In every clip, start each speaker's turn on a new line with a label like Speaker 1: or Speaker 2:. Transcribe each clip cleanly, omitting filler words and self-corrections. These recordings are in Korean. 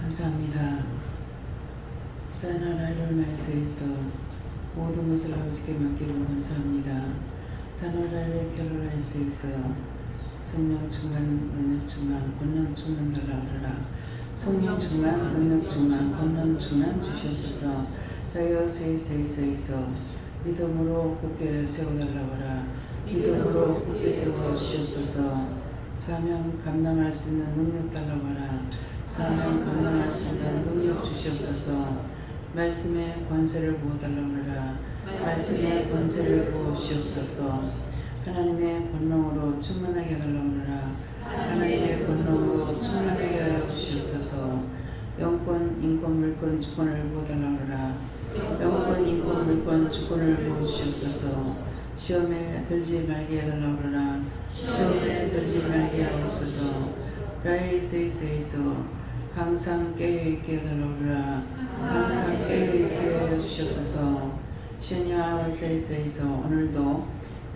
Speaker 1: 감사합니다. 사나라이를 말세에서 모든 것을 아버지께 맡기고 감사합니다. 다나라이를 켈로라이스에서 성령 충만, 능력 충만, 권능 충만 달라 그러라. 성령 충만, 능력 충만, 권능 충만 주시옵소서. 다이어스에서 믿음으로 굳게 세워달라 그러라. 믿음으로 굳게 세워 주시옵소서. 사명 감당할 수 있는 능력 달라 그러라. 사명 감당할 수 있는 능력 주시옵소서. 말씀의 권세를 부어달라 그러라. 말씀의 권세를 부어주시옵소서. 하나님의 권능으로 충만하게 해달라 그러라. 하나님의 권능으로 충만하게 하여 주시옵소서. 영권, 인권, 물권, 주권을 부어달라 그러라. 영권, 인권, 물권, 주권을 부어주시옵소서. 시험에 들지 말게 해달라 그러라. 시험에 들지 말게 하옵소서. 라이스에서 항상 깨어있게 해달라 그러라. 항상 깨어있게 해주시옵소서. 시니아세이스에서 오늘도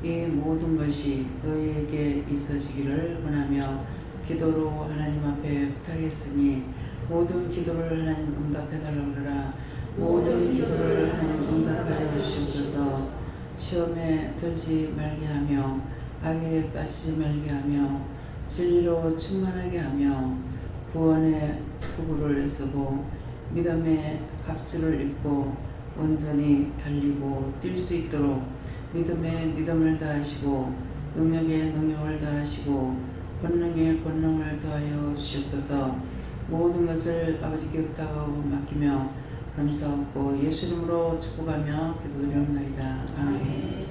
Speaker 1: 이 모든 것이 너희에게 있어지기를 원하며 기도로 하나님 앞에 부탁했으니 모든 기도를 하나님 응답해달라 그러라. 모든 기도를 하나님 응답하여 주시옵소서. 시험에 들지 말게 하며 악에 빠지지 말게 하며 진리로 충만하게 하며 구원의 도구를 쓰고 믿음의 갑주를 입고 온전히 달리고 뛸 수 있도록 믿음에 믿음을 다하시고 능력에 능력을 다하시고 권능에 권능을 더하여 주시옵소서. 모든 것을 아버지께 부탁하고 맡기며 감사하고 예수 이름으로 축복하며 기도드리옵나이다. 아멘.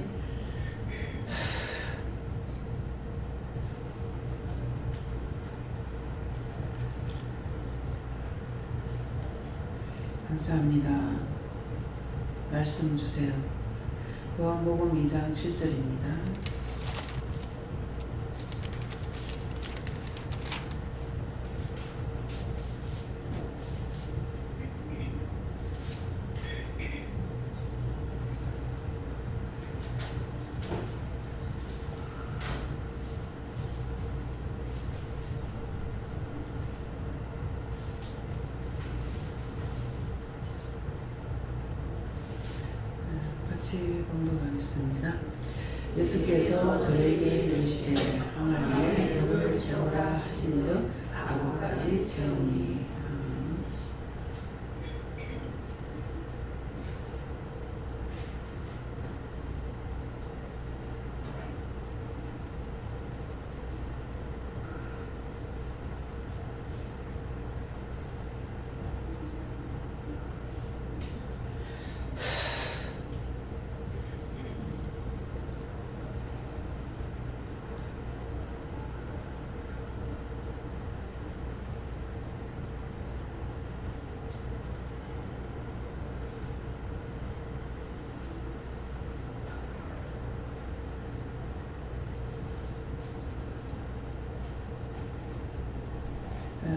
Speaker 1: 감사합니다. 말씀 주세요. 요한복음 2장 7절입니다. 같이 봉독하겠습니다. 예수께서 저에게 이르시되 항아리에 물을 채우라 하신즉 아구까지 채우니.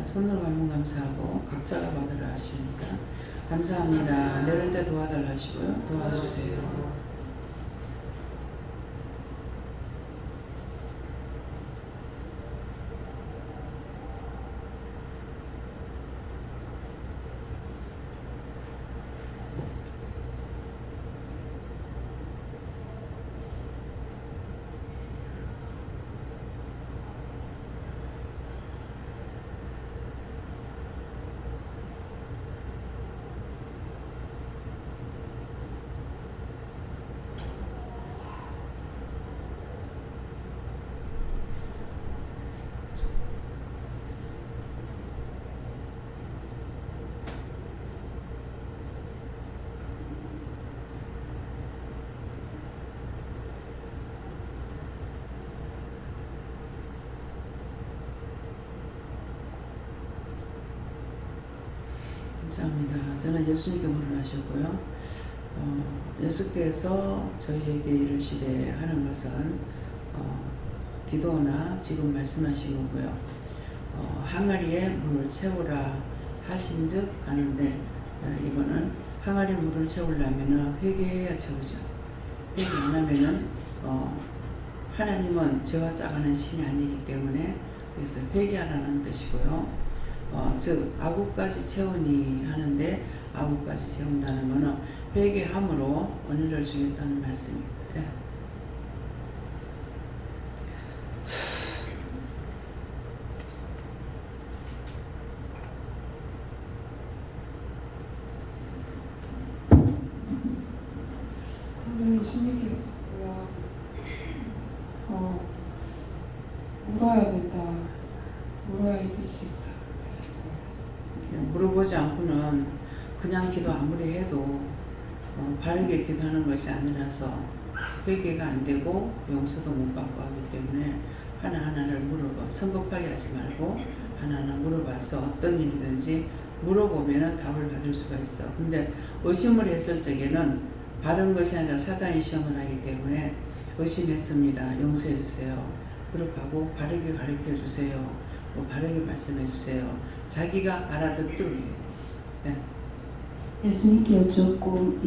Speaker 1: 손으로 받는 감사하고 각자가 받으라 하시니까 감사합니다. 내릴 때 도와달라 하시고요. 도와주세요. 감사합니다. 저는 예수님께 물을 하셨고요. 예수께서 저희에게 이르시되 하는 것은 기도나 지금 말씀하신 거고요. 항아리에 물을 채우라 하신즉 가는데 이거는 항아리 물을 채우려면 회개해야 채우죠. 회개 안 하면은 하나님은 죄와 짜가는 신이 아니기 때문에 그래서 회개하라는 뜻이고요. 즉 아구까지 채우니 하는데 아구까지 채운다는 것은 회개함으로 은혜를 주겠다는 말씀입니다.
Speaker 2: 선배 주님께 뭐야 물어야 된다. 물어야 이길 수 있다.
Speaker 1: 물어보지 않고는 그냥 기도 아무리 해도 바르게 기도하는 것이 아니라서 회개가 안 되고 용서도 못 받고 하기 때문에 하나하나를 물어봐. 성급하게 하지 말고 하나하나 물어봐서 어떤 일이든지 물어보면 답을 받을 수가 있어. 근데 의심을 했을 적에는 바른 것이 아니라 사단이 시험을 하기 때문에 의심했습니다. 용서해 주세요. 그렇게 하고 바르게 가르쳐 주세요. 바르게 말씀해 주세요. 자기가 알아듣도록 해야 돼. 네.
Speaker 3: 예수님께 여쭙고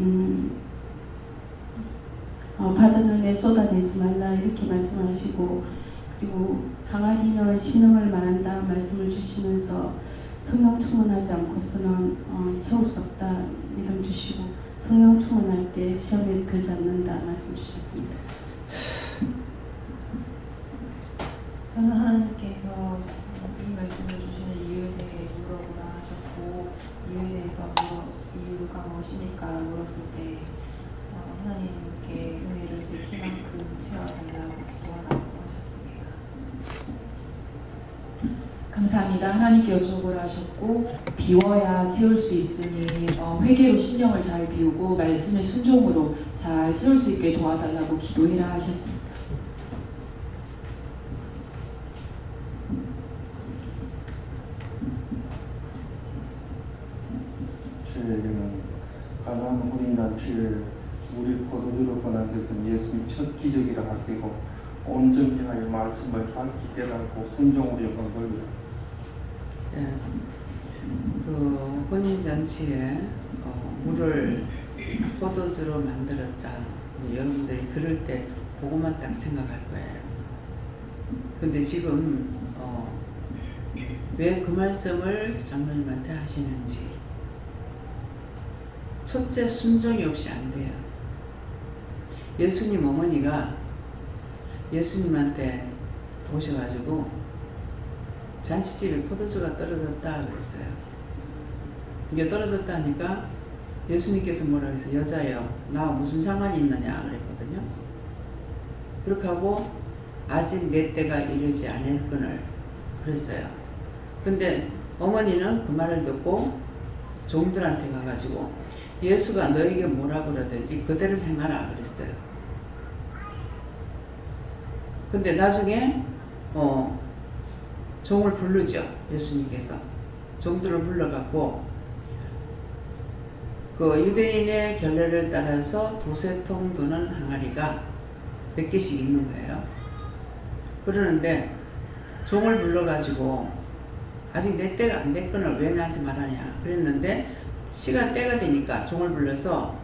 Speaker 3: 받은 은혜 쏟아내지 말라 이렇게 말씀하시고, 그리고 항아리는 신음을 말한다 말씀을 주시면서 성령 충만하지 않고서는 채울 수 없다 믿음 주시고, 성령 충만할 때 시험에 들지 않는다 말씀 주셨습니다.
Speaker 2: 저는 하나님께서 이 말씀을 주시는 이유에 대해 물어보라 하셨고, 이유에 대해서 이유가 무엇입니까 물었을 때 하나님께 은혜를 제 키만큼 채워달라고 기도하라고 하셨습니다.
Speaker 4: 감사합니다. 하나님께 여쭤보라 하셨고, 비워야 채울 수 있으니 회개로 심령을 잘 비우고 말씀의 순종으로 잘 채울 수 있게 도와달라고 기도해라 하셨습니다.
Speaker 5: 저에게는 가나안 혼인잔치를 우리 포도주로 권한 것은 예수님 첫 기적이라 할 때고, 온전히 하여 말씀을 밝히 깨닫고 순종으로 여긴 걸요.
Speaker 1: 네. 그 혼인잔치에 물을 포도주로 만들었다. 여러분들이 들을 때 그것만 딱 생각할 거예요. 근데 지금 왜 그 말씀을 장로님한테 하시는지, 첫째, 순종이 없이 안 돼요. 예수님 어머니가 예수님한테 오셔가지고 잔치집에 포도주가 떨어졌다 그랬어요. 이게 떨어졌다 하니까 예수님께서 뭐라 그랬어요? 여자여, 나와 무슨 상관이 있느냐 그랬거든요. 그렇게 하고 아직 내 때가 이르지 않았거늘 그랬어요. 근데 어머니는 그 말을 듣고 종들한테 가가지고 예수가 너에게 뭐라 그러든지 그대로 행하라 그랬어요. 근데 나중에 종을 부르죠. 예수님께서 종들을 불러갖고 그 유대인의 결례를 따라서 두세 통 도는 항아리가 100개씩 있는 거예요. 그러는데 종을 불러가지고 아직 내 때가 안 됐거늘 왜 나한테 말하냐 그랬는데, 시간 때가 되니까 종을 불러서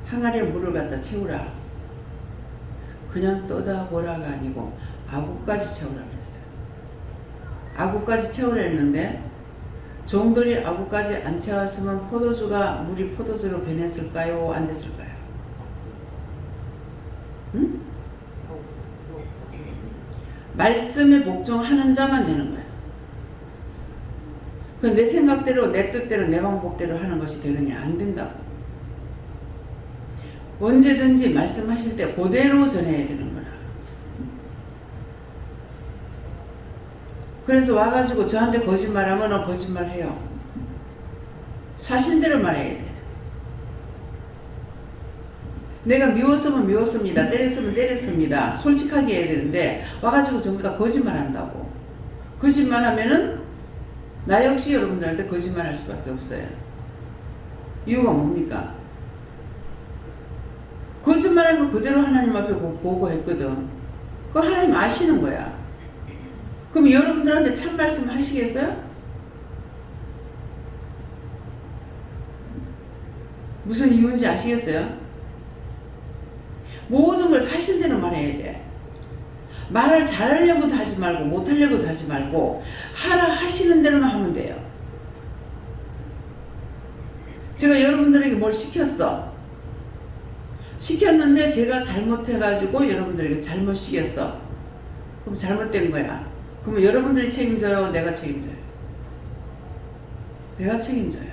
Speaker 1: 항아리에 물을 갖다 채우라. 그냥 떠다 보라가 아니고 아구까지 채우라 그랬어요. 아구까지 채우라 했는데 종들이 아구까지 안 채웠으면 물이 포도주로 변했을까요? 안 됐을까요? 응? 말씀에 복종하는 자만 되는 거예요. 그 내 생각대로, 내 뜻대로, 내 방법대로 하는 것이 되느냐? 안 된다고. 언제든지 말씀하실 때 그대로 전해야 되는 거라. 그래서 와가지고 저한테 거짓말하면 거짓말해요. 사실대로 말해야 돼. 내가 미웠으면 미웠습니다. 때렸으면 때렸습니다. 솔직하게 해야 되는데 와가지고 전부 다 거짓말한다고. 거짓말하면은 나 역시 여러분들한테 거짓말할 수밖에 없어요. 이유가 뭡니까? 거짓말하면 그대로 하나님 앞에 보고했거든. 그거 하나님 아시는 거야. 그럼 여러분들한테 참 말씀 하시겠어요? 무슨 이유인지 아시겠어요? 모든 걸 사실대로 말해야 돼. 말을 잘하려고도 하지 말고 못하려고도 하지 말고 하라 하시는 대로만 하면 돼요. 제가 여러분들에게 뭘 시켰는데 제가 잘못해가지고 여러분들에게 잘못 시켰어. 그럼 잘못된 거야. 그러면 여러분들이 책임져요? 내가 책임져요? 내가 책임져요.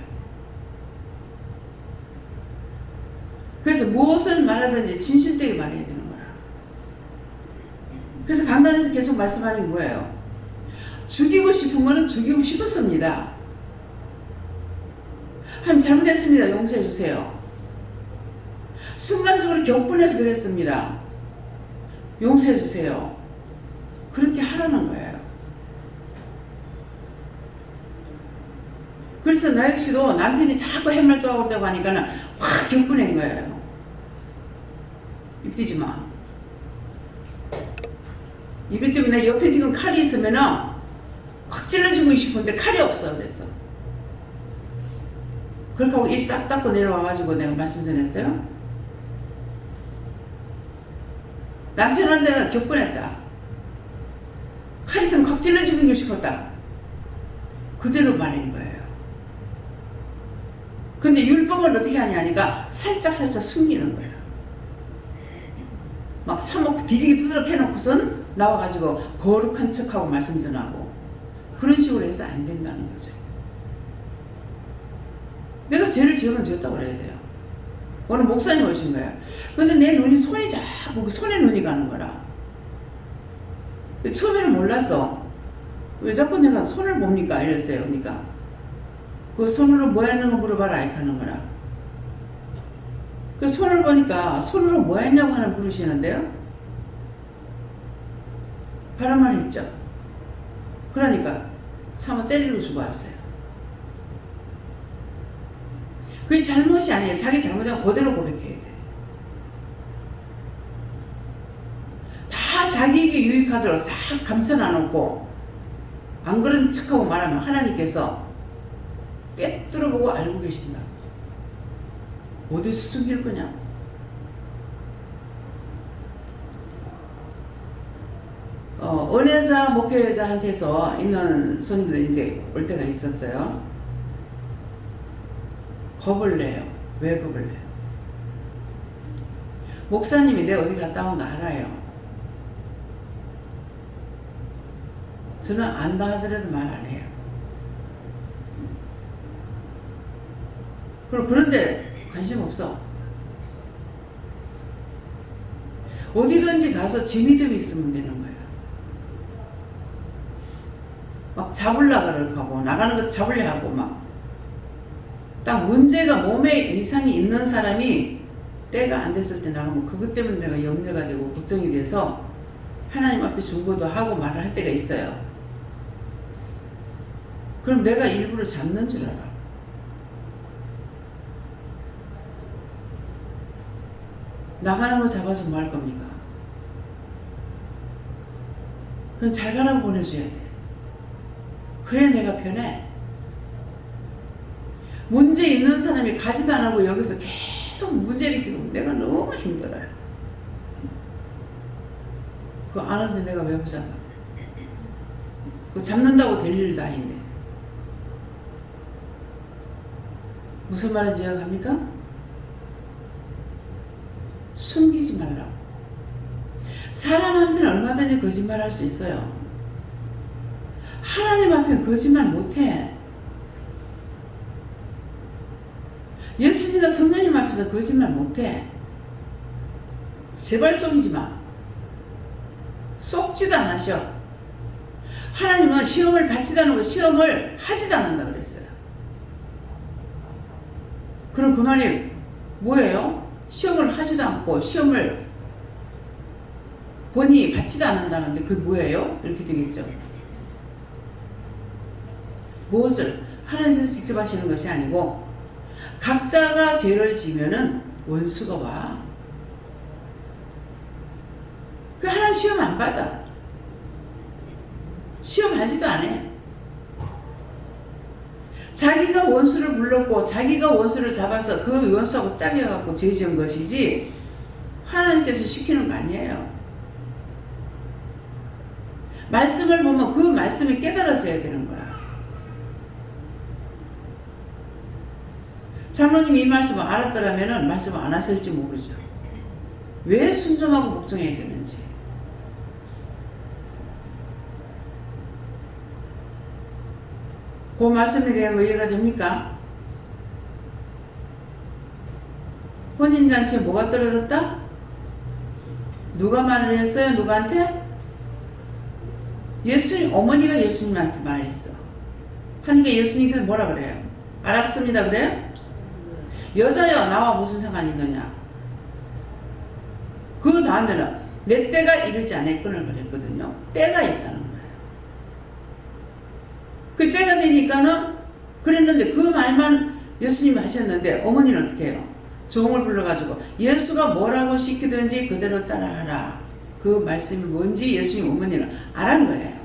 Speaker 1: 그래서 무엇을 말하든지 진실되게 말해야 되는 거라. 그래서 강단에서 계속 말씀하는 게 뭐예요? 죽이고 싶은 거는 죽이고 싶었습니다. 하나님 잘못했습니다. 용서해 주세요. 순간적으로 격분해서 그랬습니다. 용서해 주세요. 그렇게 하라는 거예요. 그래서 나 역시도 남편이 자꾸 햇말도 하고 있다고 하니까는 확 격분한 거예요. 입대지 마. 입에 때문에 내 옆에 지금 칼이 있으면은 확 찔러주고 싶은데 칼이 없어. 그래서 그렇게 하고 입 싹 닦고 내려와가지고 내가 말씀 전했어요. 남편한테 격분했다. 칼 있으면 확 찔러주고 싶었다. 그대로 말인 거예요. 근데 율법을 어떻게 하냐니까 살짝 숨기는 거예요. 막 사목 기지개 두드러 패놓고선 나와가지고 거룩한 척하고 말씀 전하고 그런 식으로 해서 안 된다는 거죠. 내가 죄를 지었다고 그래야 돼요. 오늘 목사님 오신 거야. 근데 내 눈이 손이 자꾸 손에 눈이 가는 거라. 처음에는 몰랐어. 왜 자꾸 내가 손을 봅니까? 이랬어요. 그러니까 그 손으로 뭐 했는 거 물어봐라 이렇게 하는 거라. 그 손을 보니까 손으로 뭐 했냐고 하나 물으시는데요. 바른 말 했죠. 그러니까 사모 때리고 주고 왔어요. 그게 잘못이 아니에요. 자기 잘못하면 그대로 고백해야 돼. 다 자기에게 유익하도록 싹 감춰놔놓고 안 그런 척하고 말하면 하나님께서 꿰뚫어보고 알고 계신다. 어디서 숨길 거냐? 은혜자 목회자한테서 있는 손님들이 이제 올 때가 있었어요. 겁을 내요. 왜 겁을 내요? 목사님이 내 어디 갔다 온 거 알아요. 저는 안다 하더라도 말 안 해요. 그런데 관심 없어. 어디든지 가서 지미듬이 있으면 되는 거예요. 막 잡으려고 하고 나가는 거 잡으려 하고 막 딱 문제가 몸에 이상이 있는 사람이 때가 안 됐을 때 나가면 그것 때문에 내가 염려가 되고 걱정이 돼서 하나님 앞에 중보도 하고 말을 할 때가 있어요. 그럼 내가 일부러 잡는 줄 알아. 나가는 거 잡아서 뭐 할 겁니까? 그럼 잘 가라고 보내줘야 돼. 그래야 내가 편해. 문제 있는 사람이 가지도 안 하고 여기서 계속 문제 일으키고 내가 너무 힘들어요. 그거 아는데 내가 왜 보잖아. 그거 잡는다고 될 일도 아닌데. 무슨 말인지 이해갑니까? 숨기지 말라고. 사람한테는 얼마든지 거짓말 할 수 있어요. 하나님 앞에 거짓말 못해. 예수님과 성령님 앞에서 거짓말 못해. 제발 속이지 마. 속지도 않으셔. 하나님은 시험을 받지도 않고 시험을 하지도 않는다 그랬어요. 그럼 그 말이 뭐예요? 시험을 하지도 않고 시험을 본인이 받지도 않는다는데 그게 뭐예요? 이렇게 되겠죠. 무엇을? 하나님께서 직접 하시는 것이 아니고 각자가 죄를 지면은 원수가 와. 그 하나님 시험 안 받아. 시험하지도 않아. 자기가 원수를 불렀고 자기가 원수를 잡아서 그 원수하고 짝여갖고 죄 지은 것이지 하나님께서 시키는 거 아니에요. 말씀을 보면 그 말씀이 깨달아져야 되는 거야. 장로님이 이 말씀을 알았더라면 말씀을 안 하실지 모르죠. 왜 순종하고 복종해야 되는지. 그 말씀에 대한 이해가 됩니까? 혼인잔치에 뭐가 떨어졌다? 누가 말을 했어요? 누구한테? 예수님, 어머니가 예수님한테 말했어. 하니까 예수님께서 뭐라 그래요? 알았습니다 그래요? 여자여 나와 무슨 상관이 있느냐? 그 다음에는 내 때가 이르지 않았거늘 그랬거든요. 때가 있다는 거예요. 그 때가 되니까는 그랬는데 그 말만 예수님이 하셨는데 어머니는 어떻게 해요? 종을 불러가지고 예수가 뭐라고 시키든지 그대로 따라하라. 그 말씀이 뭔지 예수님 어머니는 알은 거예요.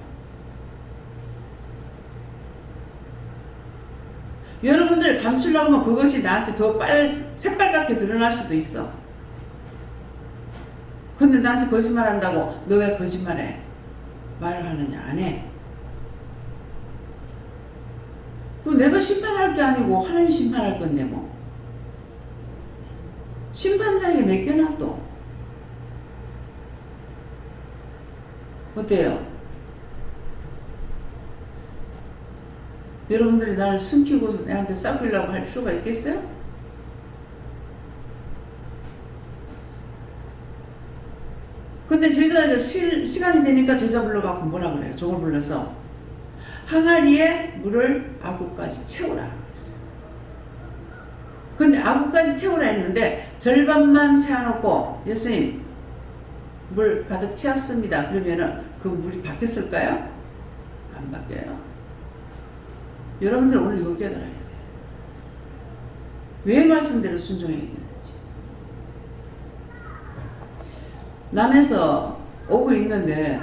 Speaker 1: 여러분들 감추려고 하면 그것이 나한테 더 새빨갛게 드러날 수도 있어. 근데 나한테 거짓말한다고 너 왜 거짓말해? 말을 하느냐? 안 해. 내가 심판할 게 아니고 하나님 심판할 건데 뭐. 심판장에 맡겨놔 또. 어때요? 여러분들이 나를 숨기고 내한테 싹으려고 할 필요가 있겠어요? 근데 제자가 시간이 되니까 제자 불러갖고 뭐라 그래요? 종을 불러서 항아리에 물을 아구까지 채우라 그랬어요. 근데 아구까지 채우라 했는데 절반만 채워놓고 예수님 물 가득 채웠습니다. 그러면은 그 물이 바뀌었을까요? 안 바뀌어요. 여러분들 오늘 이거 깨달아야 돼요. 왜 말씀대로 순종해야 되는지. 남에서 오고 있는데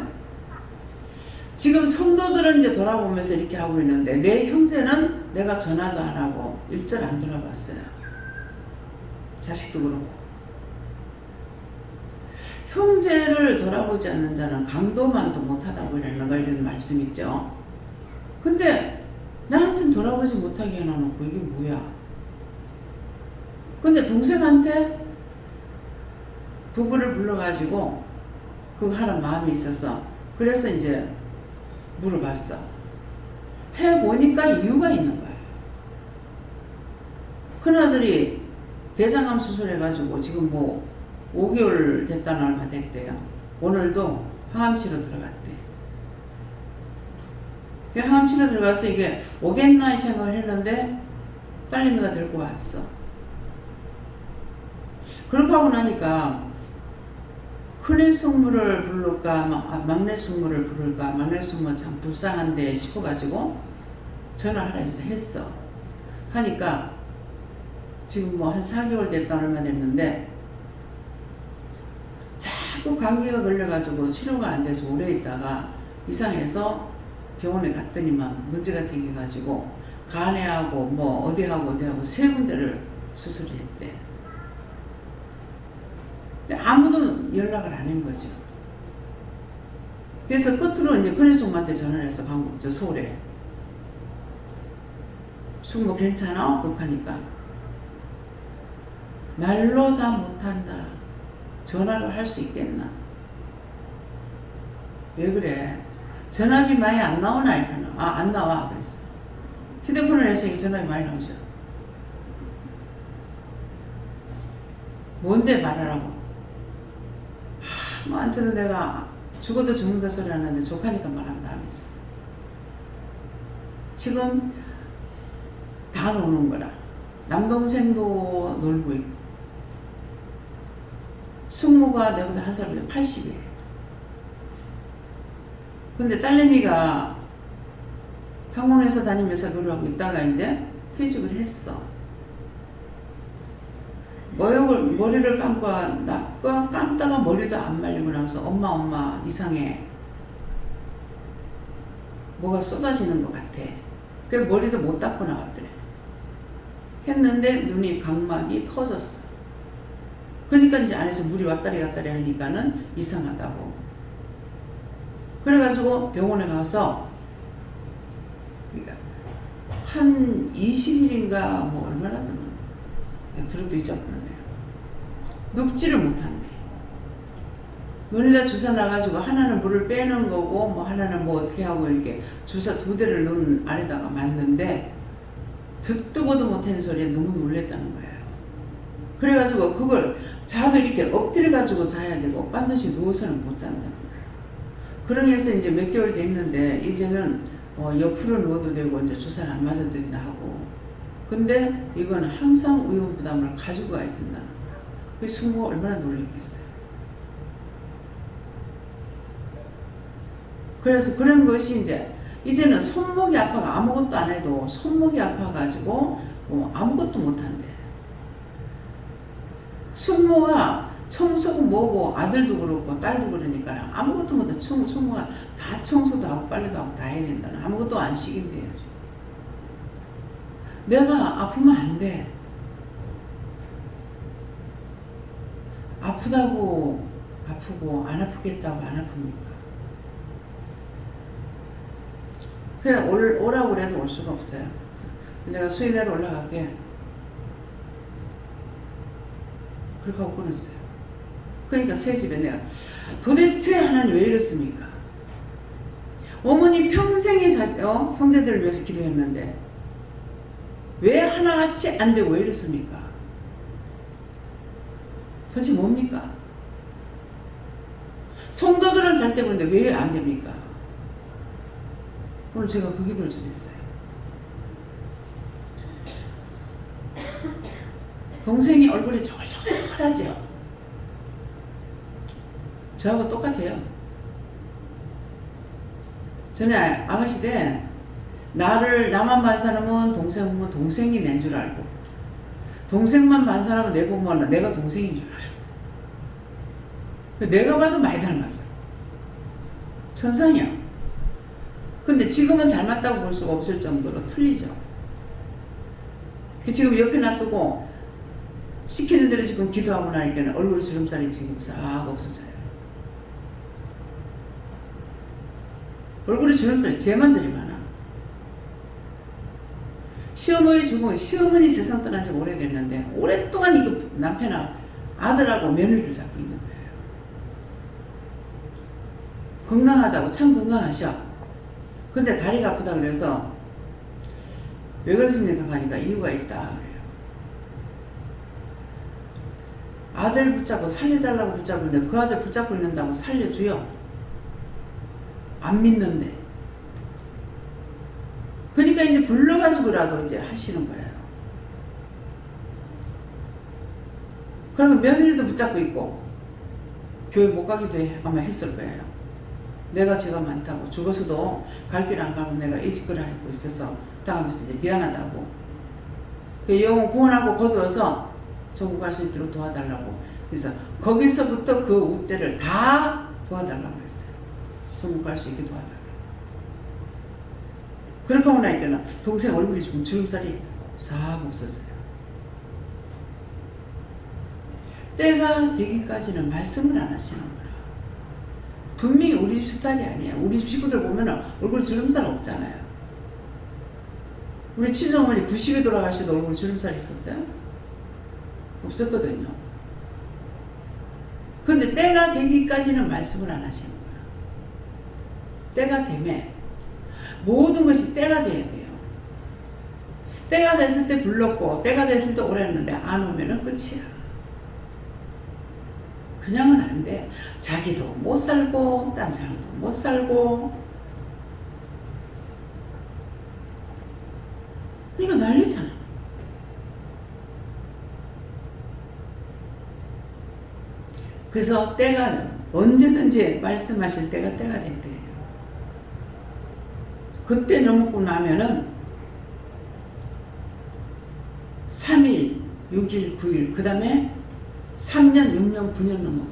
Speaker 1: 지금 성도들은 이제 돌아보면서 이렇게 하고 있는데 내 형제는 내가 전화도 안 하고 일절 안 돌아봤어요. 자식도 그렇고. 형제를 돌아보지 않는 자는 강도만도 못하다고 이런 말씀 있죠. 근데 나한테는 돌아보지 못하게 해놔놓고 이게 뭐야? 근데 동생한테 부부를 불러가지고 그거 하는 마음이 있어서 그래서 이제 물어봤어. 해보니까 이유가 있는 거야. 큰아들이 대장암 수술해가지고 지금 뭐 5개월 됐다는 얼마 됐대요. 오늘도 항암치료 들어갔대. 항암치료 들어가서 이게 오겠나 생각을 했는데 딸내미가 들고 왔어. 그렇게 하고 나니까 큰일 숙모를 부를까 막내 숙모를 부를까 막내 숙모 참 불쌍한데 싶어가지고 전화하라 해서 했어. 하니까 지금 뭐 한 4개월 됐다 얼마 됐는데 자꾸 감기가 걸려가지고 치료가 안 돼서 오래 있다가 이상해서 병원에 갔더니만 문제가 생겨가지고 간에하고 뭐 어디하고 3군데를 수술을 했대. 근데 아무도 연락을 안 한 거죠. 그래서 끝으로 이제 큰애숙모한테 전화를 해서 서울에 숙모 괜찮아? 그렇게 하니까 말로 다 못한다. 전화를 할 수 있겠나? 왜 그래? 전화비 많이 안 나오나? 안 나와. 그랬어. 휴대폰을 해서 전화비 많이 나오죠. 뭔데 말하라고? 뭐한테도 내가 죽어도 죽는다 소리 안 하는데 족하니까 말한다 하면서. 지금 다 노는 거라. 남동생도 놀고 있고. 숙모가 내보다 한 살 80이에요. 근데 딸내미가 항공회사 다니면서 그걸 하고 있다가 이제 퇴직을 했어. 머리를 감다가 머리도 안 말리고 나면서 엄마 이상해. 뭐가 쏟아지는 것 같아. 그래서 머리도 못 닦고 나왔더래. 했는데 눈이 각막이 터졌어. 그러니까 이제 안에서 물이 왔다리 갔다리 하니까는 이상하다고. 그래가지고 병원에 가서 그러니까 한 20일인가 뭐 얼마나 되나 들어도 잊어버렸네요. 눕지를 못한대. 눈에다 주사 놔가지고 하나는 물을 빼는 거고 뭐 하나는 뭐 어떻게 하고 이렇게 주사 2대를 눈 아래다가 맞는데 듣도 보도 못하는 소리에 너무 놀랬다는 거예요. 그래가지고 그걸 자도 이렇게 엎드려가지고 자야 되고 반드시 누워서는 못 잔다는 거예요. 그러면서 이제 몇 개월 됐는데 이제는 옆으로 누워도 되고 이제 주사를 안 맞아도 된다 하고, 근데 이건 항상 의원 부담을 가지고 가야 된다는 거예요. 그 승부가 얼마나 놀랬겠어요. 그래서 그런 것이 이제는 손목이 아파가 아무것도 안 해도 손목이 아파가지고 아무것도 못한대. 숙모가 청소고 뭐고 아들도 그렇고 딸도 그러니까 아무것도 못해. 숙모가 다 청소도 하고 빨래도 하고 다 해야 된다는, 아무것도 안 시킨대요. 내가 아프면 안 돼. 아프다고 아프고 안 아프겠다고 안 아픕니까? 그냥 오라고 그래도 올 수가 없어요. 내가 수요일날 올라갈게. 그렇게 하고 끊었어요. 그러니까 새 집에 내가 도대체 하나님 왜 이렇습니까? 어머니 평생의 형제들을 위해서 기도했는데 왜 하나같이 안 되고 왜 이렇습니까? 도대체 뭡니까? 성도들은 잘 되고 있는데 왜 안 됩니까? 오늘 제가 그 기도를 좀 했어요. 동생이 얼굴이 저글저글하죠. 저하고 똑같아요. 전에 아가씨 때 나만 반 사람은 동생 보면 동생이 낸 줄 알고, 동생만 반 사람은 내 보면 내가 동생인 줄 알고, 내가 봐도 많이 닮았어. 천상이야. 근데 지금은 닮았다고 볼 수가 없을 정도로 틀리죠. 지금 옆에 놔두고 시키는 대로 지금 기도하고 나니까 얼굴 주름살이 지금 싹 없어져요. 얼굴에 주름살이 쟤만 저리 많아. 시어머니 세상 떠난 지 오래됐는데 오랫동안 이거 남편하고 아들하고 며느리를 잡고 있는 거예요. 건강하다고 참 건강하셔. 근데 다리가 아프다 그래서 왜 그렇습니까? 하니까 이유가 있다 그래요. 아들 붙잡고 살려달라고 붙잡는데 그 아들 붙잡고 있는다고 살려줘요? 안 믿는데. 그러니까 이제 불러가지고라도 이제 하시는 거예요. 그러면 며느리도 붙잡고 있고 교회 못 가기도 아마 했을 거예요. 내가 죄가 많다고, 죽어서도 갈 길 안 가면 내가 이 짓거리 하고 있어서 당하면서 이제 미안하다고. 그 영혼 구원하고 거두어서 전국 갈 수 있도록 도와달라고. 그래서 거기서부터 그 웃대를 다 도와달라고 했어요. 전국 갈 수 있게 도와달라고. 그렇게 하고 나니까 동생 얼굴이 지금 주름살이 싹 없어져요. 때가 되기까지는 말씀을 안 하시는 거예요. 분명히 우리 집 스타일이 아니야. 우리 집 식구들 보면 얼굴 주름살 없잖아요. 우리 친정어머니 90에 돌아가시도 얼굴 주름살 있었어요? 없었거든요. 근데 때가 되기까지는 말씀을 안 하시는 거예요. 때가 되면 모든 것이 때가 돼야 돼요. 때가 됐을 때 불렀고 때가 됐을 때 오랬는데 안 오면은 끝이야. 그냥은 안 돼. 자기도 못 살고 딴 사람도 못 살고 이거 난리잖아. 그래서 때가 언제든지 말씀하실 때가 된대요. 그때 넘고 나면은 3일, 6일, 9일 그 다음에 3년, 6년, 9년 넘어가.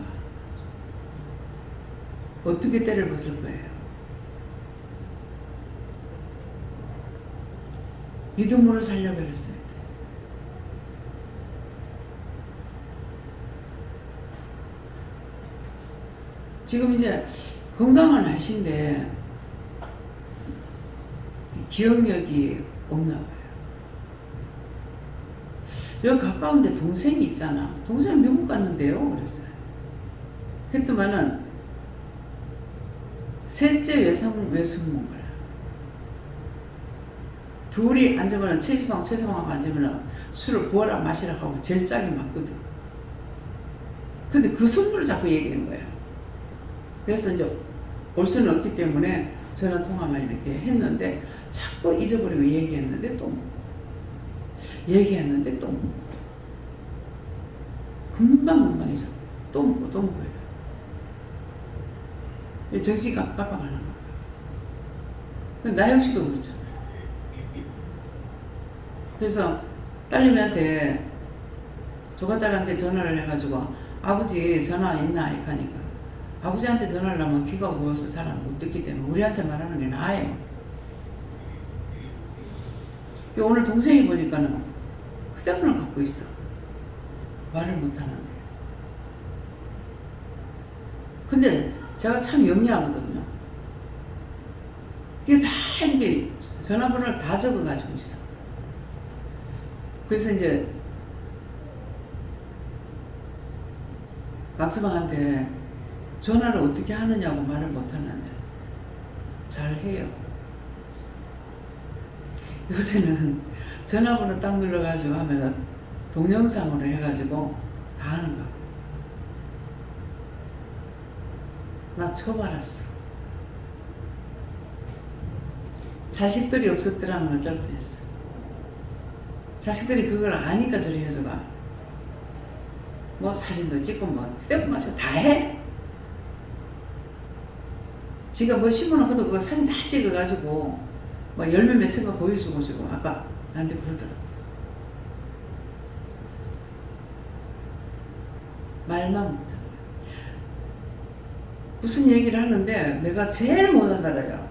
Speaker 1: 어떻게 때를 벗을 거예요? 믿음으로 살려고 했을 때. 지금 이제 건강은 하신데 기억력이 없나 봐요. 여기 가까운데 동생이 있잖아. 동생은 미국 갔는데요. 그랬어요. 그랬더만은 셋째 외숙모인 거야. 둘이 앉으면 최서방하고 앉으면 술을 부어라 마시라 하고 제일 짝이 맞거든. 근데 그 선물을 자꾸 얘기하는 거야. 그래서 이제 올 수는 없기 때문에 전화 통화만 이렇게 했는데 자꾸 잊어버리고 얘기했는데 또 얘기했는데 또 금방 잊어. 또 뭐예요. 정신이 깜빡하는 거야. 나 역시도 그렇잖아. 그래서 딸내미한테 조카딸한테 전화를 해가지고 아버지 전화 있나 이렇게 하니까 아버지한테 전화를 하면 귀가 고여서 잘 못 듣기 때문에 우리한테 말하는 게 나아요. 오늘 동생이 보니까는 휴대폰을 갖고 있어. 말을 못하는데. 근데 제가 참 영리하거든요. 이게 다 이렇게 전화번호를 다 적어가지고 있어. 그래서 이제 박서방한테 전화를 어떻게 하느냐고 말을 못하는데 잘해요. 요새는 전화번호 딱 눌러가지고 하면은 동영상으로 해가지고 다 하는 거. 나 처음 알았어. 자식들이 없었더라면 어쩔 뻔했어. 자식들이 그걸 아니까 저리 해줘가. 뭐 사진도 찍고 뭐 휴대폰 마시고 다 해. 지가 뭐 신문을 해도 그거 사진 다 찍어가지고 뭐 열매 맺힌 거 보여주고 지금 아까 나한테 그러더라고. 말만 못해. 무슨 얘기를 하는데 내가 제일 못 알아들어요.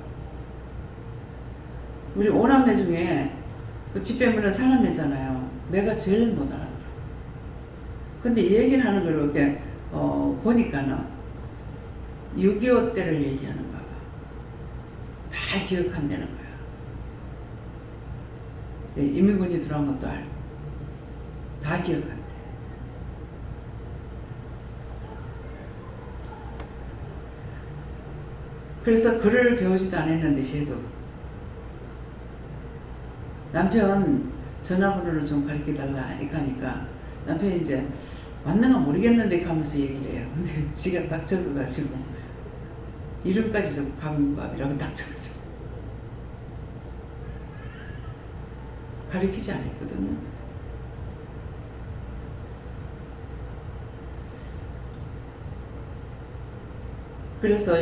Speaker 1: 우리 오남매 중에 그 집배문을 사람이잖아요. 내가 제일 못 알아들어. 근데 이 얘기를 하는 걸 이렇게 보니까는 6.25 때를 얘기하는가 봐. 다 기억한다는 거야. 이민군이 들어온 것도 알고 다 기억한대. 그래서 글을 배우지도 않았는데 쟤도 남편 전화번호를 좀 가르쳐달라 이렇게 하니까 남편이 이제 맞는가 모르겠는데 하면서 얘기를 해요. 근데 지가 딱 적어가지고 이름까지 적고 강문갑이라고 딱 적어줘. 가르치지 않았거든요. 그래서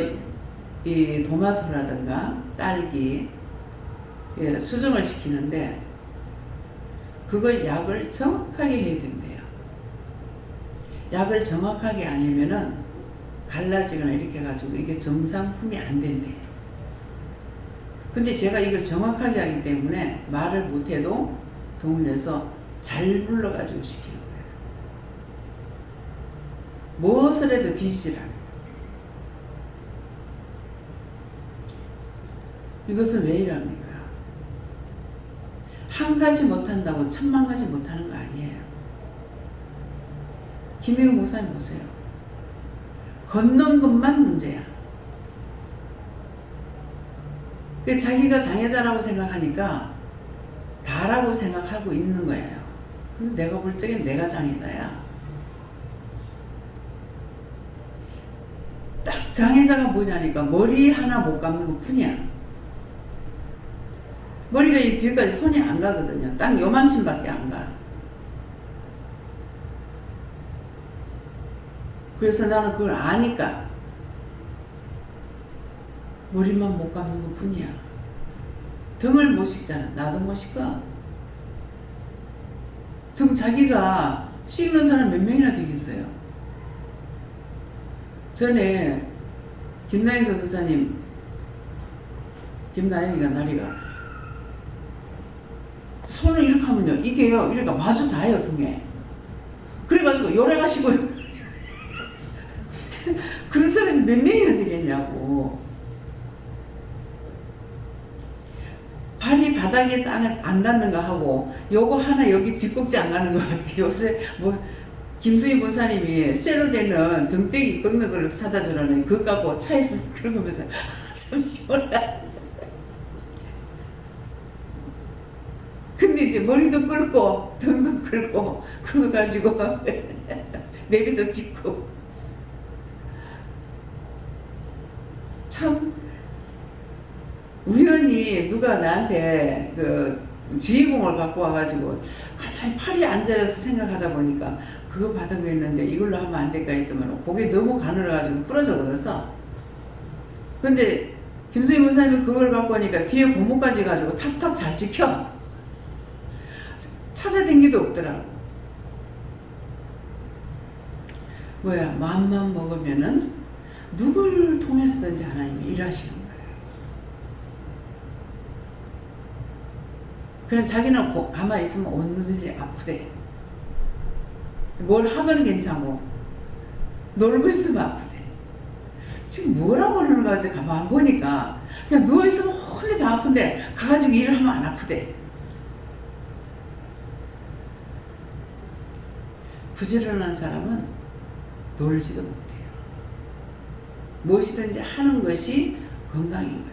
Speaker 1: 이 토마토라든가 딸기 수정을 시키는데 그걸 약을 정확하게 해야 된대요. 약을 정확하게 안 하면은 갈라지거나 이렇게 해가지고 이게 정상품이 안 된대요. 근데 제가 이걸 정확하게 하기 때문에 말을 못해도 돈을 내서 잘 불러가지고 시키는 거예요. 무엇을 해도 뒤지질 않아요. 이것은 왜 이럽니까? 한 가지 못한다고 10,000가지 못하는 거 아니에요. 김혜우 목사님 보세요. 걷는 것만 문제야. 자기가 장애자라고 생각하니까 다라고 생각하고 있는 거예요. 근데 내가 볼 적엔 내가 장애자야. 딱 장애자가 뭐냐니까 머리 하나 못 감는 것 뿐이야. 머리가 이 뒤까지 손이 안 가거든요. 딱 요만큼밖에 안 가. 그래서 나는 그걸 아니까 머리만 못 감는 것 뿐이야. 등을 못 씻잖아. 나도 못 씻어. 등 자기가 씻는 사람 몇 명이나 되겠어요. 전에 김나영 전도사님, 김나영이가 나리가 손을 이렇게 하면요, 이게요, 이렇게 마주 닿아요, 등에. 그래가지고 요래가시고 그런 사람이 몇 명이나 되겠냐고. 발이 바닥에 안 닿는 거 하고 요거 하나 여기 뒷꼭지 안 가는 거 요새 뭐 김수희 본사님이 쇠로 되는 등대기 꺾는 걸 사다 주라는 그거 갖고 차에서 그러면서 참 시원하다. 근데 이제 머리도 긁고 등도 긁고 그거 가지고 내비도 찍고 참 우연히 누가 나한테 그 지휘봉을 갖고 와가지고 가만히 팔이 앉아서 생각하다 보니까 그거 받은 거 있는데 이걸로 하면 안 될까 했더만 그게 너무 가늘어가지고 부러져 버렸어. 근데 김수희 목사님이 그걸 갖고 오니까 뒤에 고무까지 가지고 탁탁 잘 찍혀. 찾아댕기도 없더라고. 뭐야, 마음만 먹으면은 누굴 통해서든지 하나님이 일하시는 거예요. 그냥 자기는 가만히 있으면 언제든지 아프대. 뭘 하면 괜찮고 놀고 있으면 아프대. 지금 뭐라고 하는 거 가지고 가만히 보니까 그냥 누워있으면 혼이 다 아픈데 가가지고 일을 하면 안 아프대. 부지런한 사람은 놀지도 못해요. 무엇이든지 하는 것이 건강인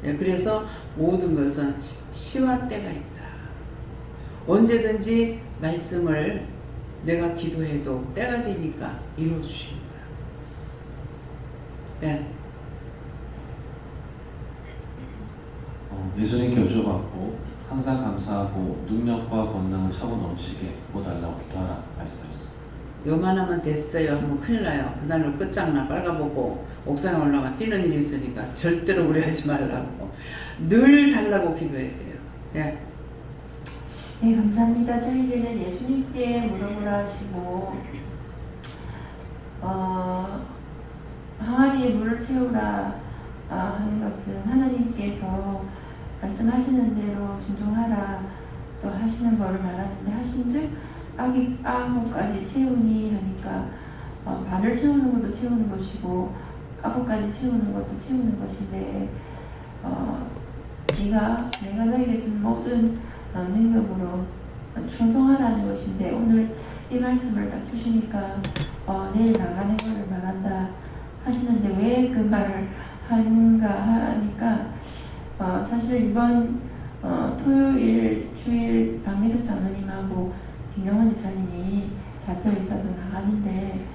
Speaker 1: 거예요. 그래서 모든 것은 시와 때가 있다. 언제든지 말씀을 내가 기도해도 때가 되니까 이루어주시는 거야. 네.
Speaker 6: 예수님께 여쭤봤고 항상 감사하고 능력과 권능을 차고 넘치게 보달라고 기도하라 말씀하셨습니다.
Speaker 1: 요만하면 됐어요 하면 큰일 나요. 그날로 끝장나 빨가보고 옥상에 올라가 뛰는 일이 있으니까 절대로 그래 하지 말라고 늘 달라고 기도해야 돼요. 예.
Speaker 2: 네, 감사합니다. 저희들은 예수님께 물어보라 하시고 항아리에 물을 채우라 하는 것은 하나님께서 말씀하시는 대로 순종하라 또 하시는 것을 말하는데 하신즉 아구까지 채우니 하니까 반을 채우는 것도 채우는 것이고 아구까지 채우는 것도 채우는 것인데 내가 너에게 준 모든 능력으로 충성하라는 것인데 오늘 이 말씀을 딱 주시니까 내일 나가는 것을 말한다 하시는데 왜 그 말을 하는가 하니까 사실 이번 토요일 주일 박미숙 장로님하고 김영원 집사님이 잡혀 있어서 나가는데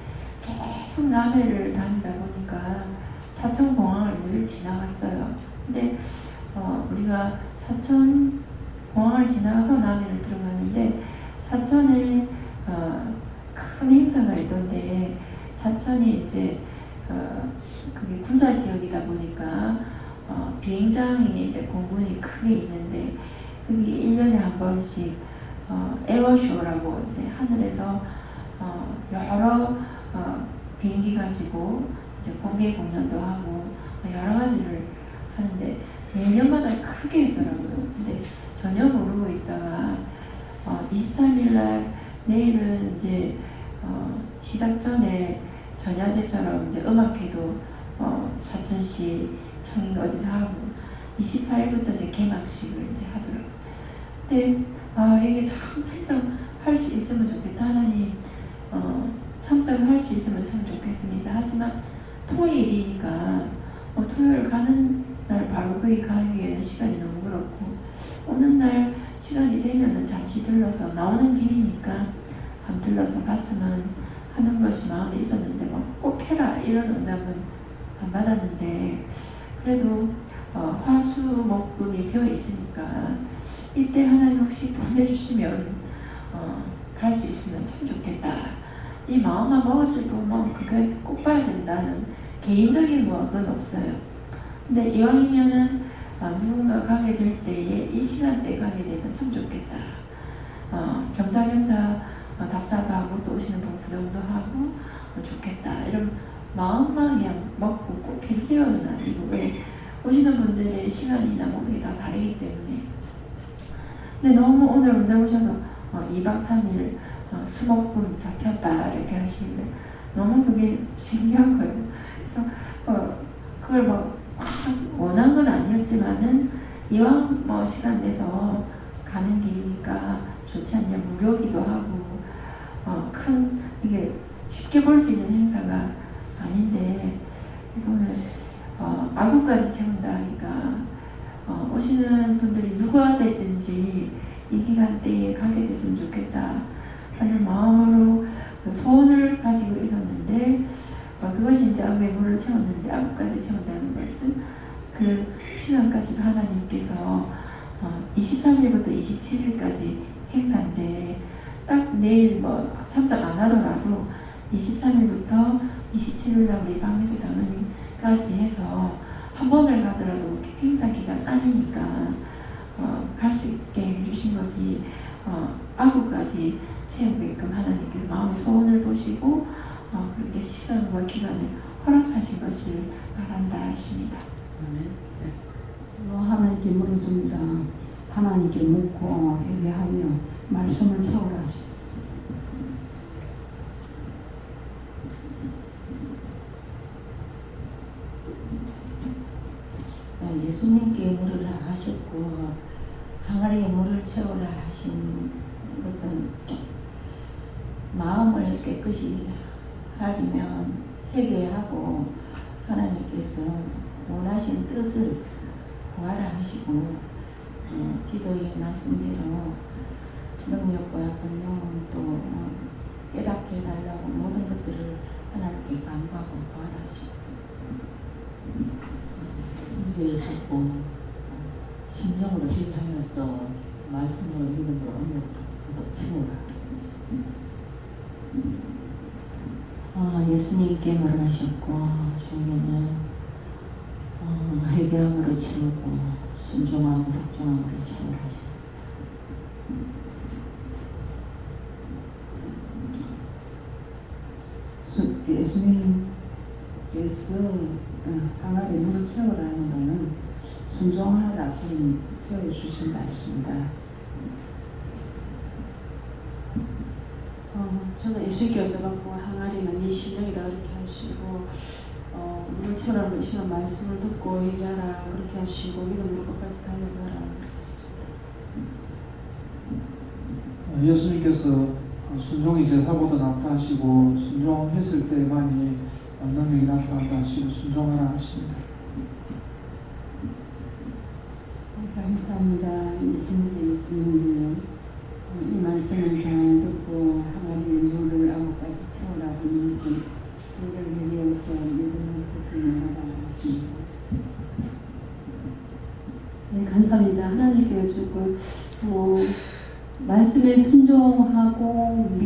Speaker 2: 계속 남해를 다니다 보니까 사천공항을 늘 지나갔어요. 근데 우리가 사천 공항을 지나가서 남해를 들어가는데 사천에 큰 행사가 있던데 사천이 이제 그게 군사 지역이다 보니까 비행장이 이제 공군이 크게 있는데 그게 1년에 한 번씩 에어쇼라고 이제 하늘에서 여러 비행기 가지고 이제 공개 공연도 하고 여러 가지를 하는데 매년마다 크게 했더라고요. 근데 전혀 모르고 있다가 23일 날 내일은 이제 시작 전에 전야제처럼 이제 음악회도 사천시 청인가 어디서 하고 24일부터 이제 개막식을 이제 하더라고요. 근데 이게 참 참석할 수 있으면 좋겠다. 하나님 참석할 수 있으면 참 좋겠습니다. 하지만 토요일이니까 토요일 가는 날 바로 거기 가기에는 시간이 너무 그렇고 오는 날 시간이 되면은 잠시 들러서 나오는 길이니까 한번 들러서 봤으면 하는 것이 마음에 있었는데 꼭 해라 이런 응답은 안 받았는데 그래도 화수목금이 비어 있으니까 이때 하나님 혹시 보내주시면 갈 수 있으면 참 좋겠다. 이 마음만 먹었을 뿐만 그게 꼭 봐야 된다는 개인적인 건 없어요. 근데 이왕이면은 누군가 가게 될 때에 이 시간대에 가게 되면 참 좋겠다. 겸사겸사 답사도 하고 또 오시는 분 구경도 하고 좋겠다. 이런 마음만 그냥 먹고 꼭 캠세어는 아니고 왜 오시는 분들의 시간이나 모든 게 다 다르기 때문에 근데 너무 오늘 문자 오셔서 2박 3일 수목금 잡혔다 이렇게 하시는데 너무 그게 신기한 거예요. 그래서 그걸 막 원한 건 아니었지만은 이왕 뭐 시간 내서 가는 길이니까 좋지 않냐, 무료기도 하고 큰 이게 쉽게 볼 수 있는 행사가 아닌데, 그래서 오늘 아구까지 채운다 하니까 오시는 분들이 누가 됐든지 이 기간대에 가게 됐으면 좋겠다 하는 마음으로 그 소원을 가지고 있었는데, 그것이 이제 아구의 물을 채웠는데 아구까지 채운다는 것은 그 시간까지도 하나님께서 23일부터 27일까지 행사인데, 딱 내일 뭐 참석 안 하더라도 23일부터 27일날 우리 박미수 장로님까지 해서 한 번을 가더라도 행사 기간 아니니까 갈 수 있게 해주신 것이 아구까지 채우게끔 하나님께서 마음의 소원을 보시고 그렇게 시간과 기간을 허락하신 것을 바란다 하십니다.
Speaker 1: 아멘. 네.
Speaker 7: 하나님께 물었습니다. 하나님께 묻고 회개하며 말씀을 채우라시오.
Speaker 8: 예수님께 물으라 하셨고 항아리에 물을 채우라 하신 것은 마음을 깨끗이 하려면 회개하고 하나님께서 원하신 뜻을 구하라 하시고 기도의 말씀대로 능력과 권능 또 깨닫게 해달라고 모든 것들을 하나님께 간구하고 구하라 하시고
Speaker 9: 예수님께 듣고 심령으로 회개하면서 말씀을 믿음으로 가득 채우라.
Speaker 8: 예수님께 말하셨고 저에게는 회개함으로 채우고 순종함으로 복종함으로 채우라 하셨습니다.
Speaker 7: 예수님께서 항아리 물을 채우라는 것은 순종하라 그런 채워주신다 하십니다.
Speaker 3: 저는 예수님께 여쭤봤고 항아리는 네 심령이다 그렇게 하시고 물을 채우라는 이 시간 말씀을 듣고 얘기하라 그렇게 하시고 믿음으로 끝까지 달려가라 그렇게 하셨습니다.
Speaker 10: 예수님께서 순종이 제사보다 낫다 하시고 순종했을 때만이 능력이 나타난다 하시고 순종하라 하십니다.
Speaker 7: 감사합니다. 예수님이 이 말씀을 잘 듣고 하나님의 물을 아무까지 채우라 하면서 저를 위해서 믿음을 복종하라 하십니다.
Speaker 3: 네, 감사합니다. 하나님께 여쭙고 말씀에 순종하고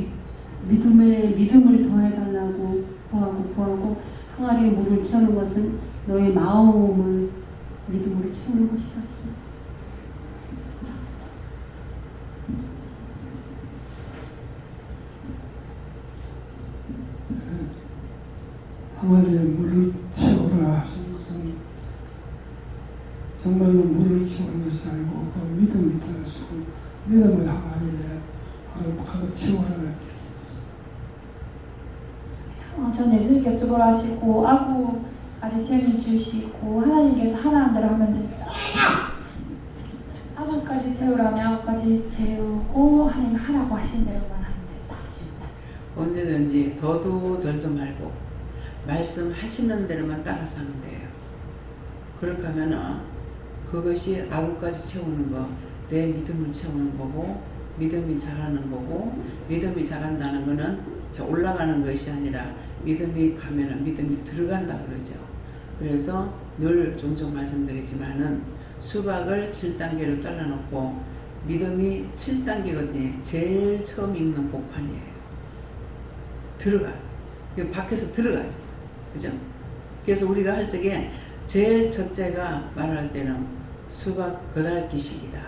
Speaker 3: 믿음을 더해달라고 구하고 항아리에 물을 채우는 것은 너의 마음을 믿음으로 채우는 것이다.
Speaker 10: 항아리에 물을 채우라 하신 것은 정말로 물을 채우는 것이 아니고 그 믿음이다 하시고 믿음을 항아리에 가득 채우라 이렇게 하셨습니다.
Speaker 11: 전 예수님께 여쭤보라 하시고 아구까지 채워주시고 하나님께서 하라는 대로 하면 됩니다. 아구까지 채우라면 아구까지 채우고 하나님 하라고 하신 대로만 하면 된다 하십니다.
Speaker 1: 언제든지 더도 덜도 말고 말씀하시는 대로만 따라서 하면 돼요. 그렇게 하면은 그것이 아구까지 채우는 거, 내 믿음을 채우는 거고, 믿음이 자라는 거고, 믿음이 자란다는 거는 올라가는 것이 아니라 믿음이 가면은 믿음이 들어간다 그러죠. 그래서 늘 종종 말씀드리지만은 수박을 7단계로 잘라놓고 믿음이 7단계거든요. 제일 처음 읽는 복판이에요. 들어가. 밖에서 들어가죠. 그죠? 그래서 우리가 할 적에 제일 첫째가 말할 때는 수박 거달기식이다.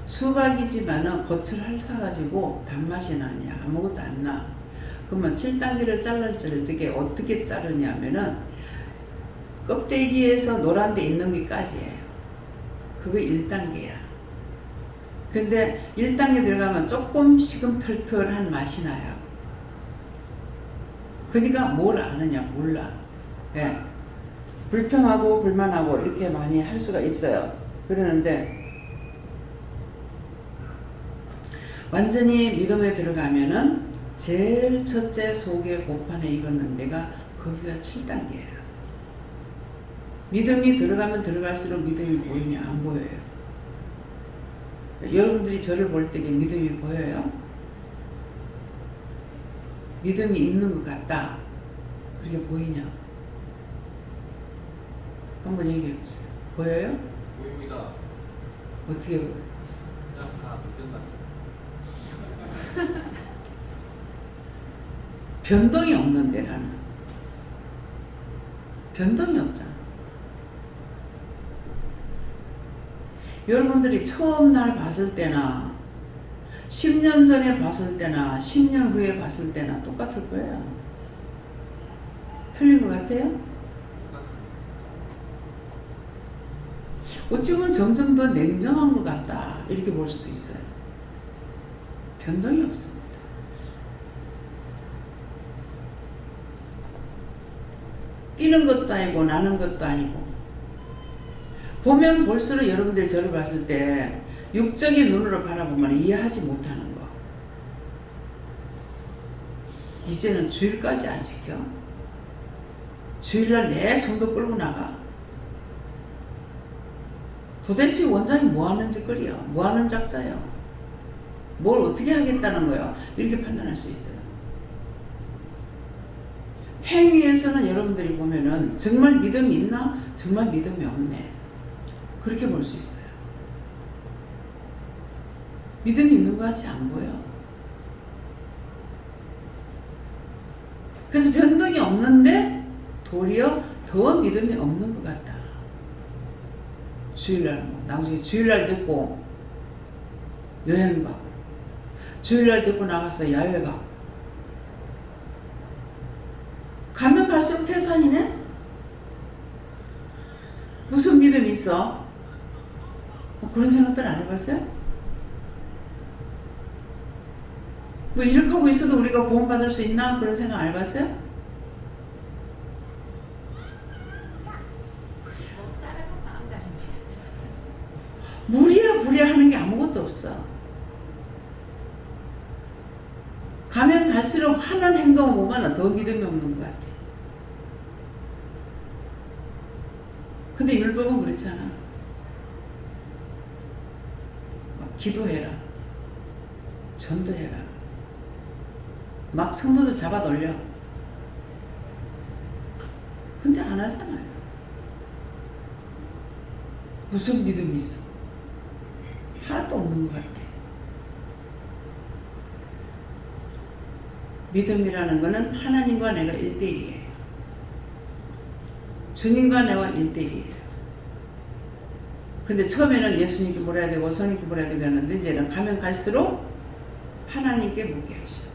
Speaker 1: 수박이지만은 겉을 핥아가지고 단맛이 나냐? 아무것도 안 나. 그러면 7단계를 잘랄 적에 어떻게 자르냐면은 껍데기에서 노란 데 있는 게까지예요. 그거 1단계야. 근데 1단계 들어가면 조금 시금털털한 맛이 나요. 그러니까 뭘 아느냐 몰라. 예. 불평하고 불만하고 이렇게 많이 할 수가 있어요. 그러는데 완전히 믿음에 들어가면은 제일 첫째 속의 복판에 이거는 내가 거기가 7단계예요. 믿음이 들어가면 들어갈수록 믿음이 보이냐 안 보여요? 여러분들이 저를 볼 때 믿음이 보여요? 믿음이 있는 것 같다. 그렇게 보이냐? 한번 얘기해 보세요. 보여요?
Speaker 6: 보입니다.
Speaker 1: 어떻게 보여요?
Speaker 6: 그냥 다 믿음 같습니다.
Speaker 1: 변동이 없는데 나는. 변동이 없잖아. 여러분들이 처음 날 봤을 때나 10년 전에 봤을 때나 10년 후에 봤을 때나 똑같을 거예요. 틀린 것 같아요? 어찌 보면 점점 더 냉정한 것 같다 이렇게 볼 수도 있어요. 변동이 없습니다. 뛰는 것도 아니고 나는 것도 아니고 보면 볼수록 여러분들이 저를 봤을 때 육적인 눈으로 바라보면 이해하지 못하는 거. 이제는 주일까지 안 지켜. 주일날 내 성도 끌고 나가. 도대체 원장이 뭐 하는 짓거리야? 뭐 하는 작자야? 뭘 어떻게 하겠다는 거야? 이렇게 판단할 수 있어요. 행위에서는 여러분들이 보면은 정말 믿음이 있나? 정말 믿음이 없네. 그렇게 볼 수 있어요. 믿음이 있는 것 같이 안 보여. 그래서 변동이 없는데 도리어 더 믿음이 없는 것 같다. 주일날 나중에 주일날 듣고 여행 가고 주일날 듣고 나가서 야외 가고 가면 갈수록 태산이네? 무슨 믿음이 있어? 그런 생각들 안 해봤어요? 뭐 이렇게 하고 있어도 우리가 구원받을 수 있나? 그런 생각 안 해봤어요? 무리야 부리야 하는 게 아무것도 없어. 가면 갈수록 하는 행동을 보면 더 믿음이 없는 것 같아. 근데 율법은 그렇잖아. 막 기도해라. 전도해라. 막 성도들 잡아 돌려. 근데 안 하잖아요. 무슨 믿음이 있어? 하나도 없는 것 같아. 믿음이라는 것은 하나님과 내가 1대1이에요. 주님과 내가 1대1이에요. 근데 처음에는 예수님께 물어야 되고 성령께 물어야 되고 하는데 이제는 가면 갈수록 하나님께 묻게 하셔.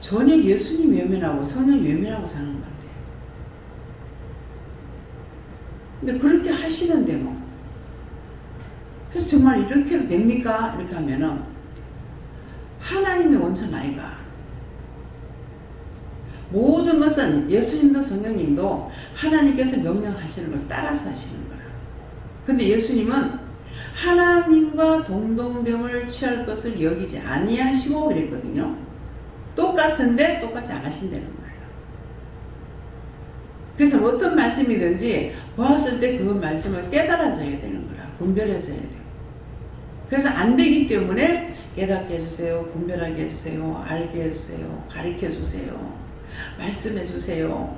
Speaker 1: 전혀 예수님 외면하고 성령 외면하고 사는 것 같아요. 근데 그렇게 하시는데 뭐. 그래서 정말 이렇게 해도 됩니까? 이렇게 하면은 하나님의 원천 아이가. 모든 것은 예수님도 성령님도 하나님께서 명령하시는 걸 따라서 하시는 거라. 근데 예수님은 하나님과 동등됨을 취할 것을 여기지 아니하시고 그랬거든요. 똑같은데 똑같이 안 하신다는 거예요. 그래서 어떤 말씀이든지 보았을 때 그 말씀을 깨달아져야 되는 거라. 분별해져야 돼요. 그래서 안 되기 때문에 깨닫게 해주세요. 분별하게 해주세요. 알게 해주세요. 가르쳐 주세요. 말씀해 주세요.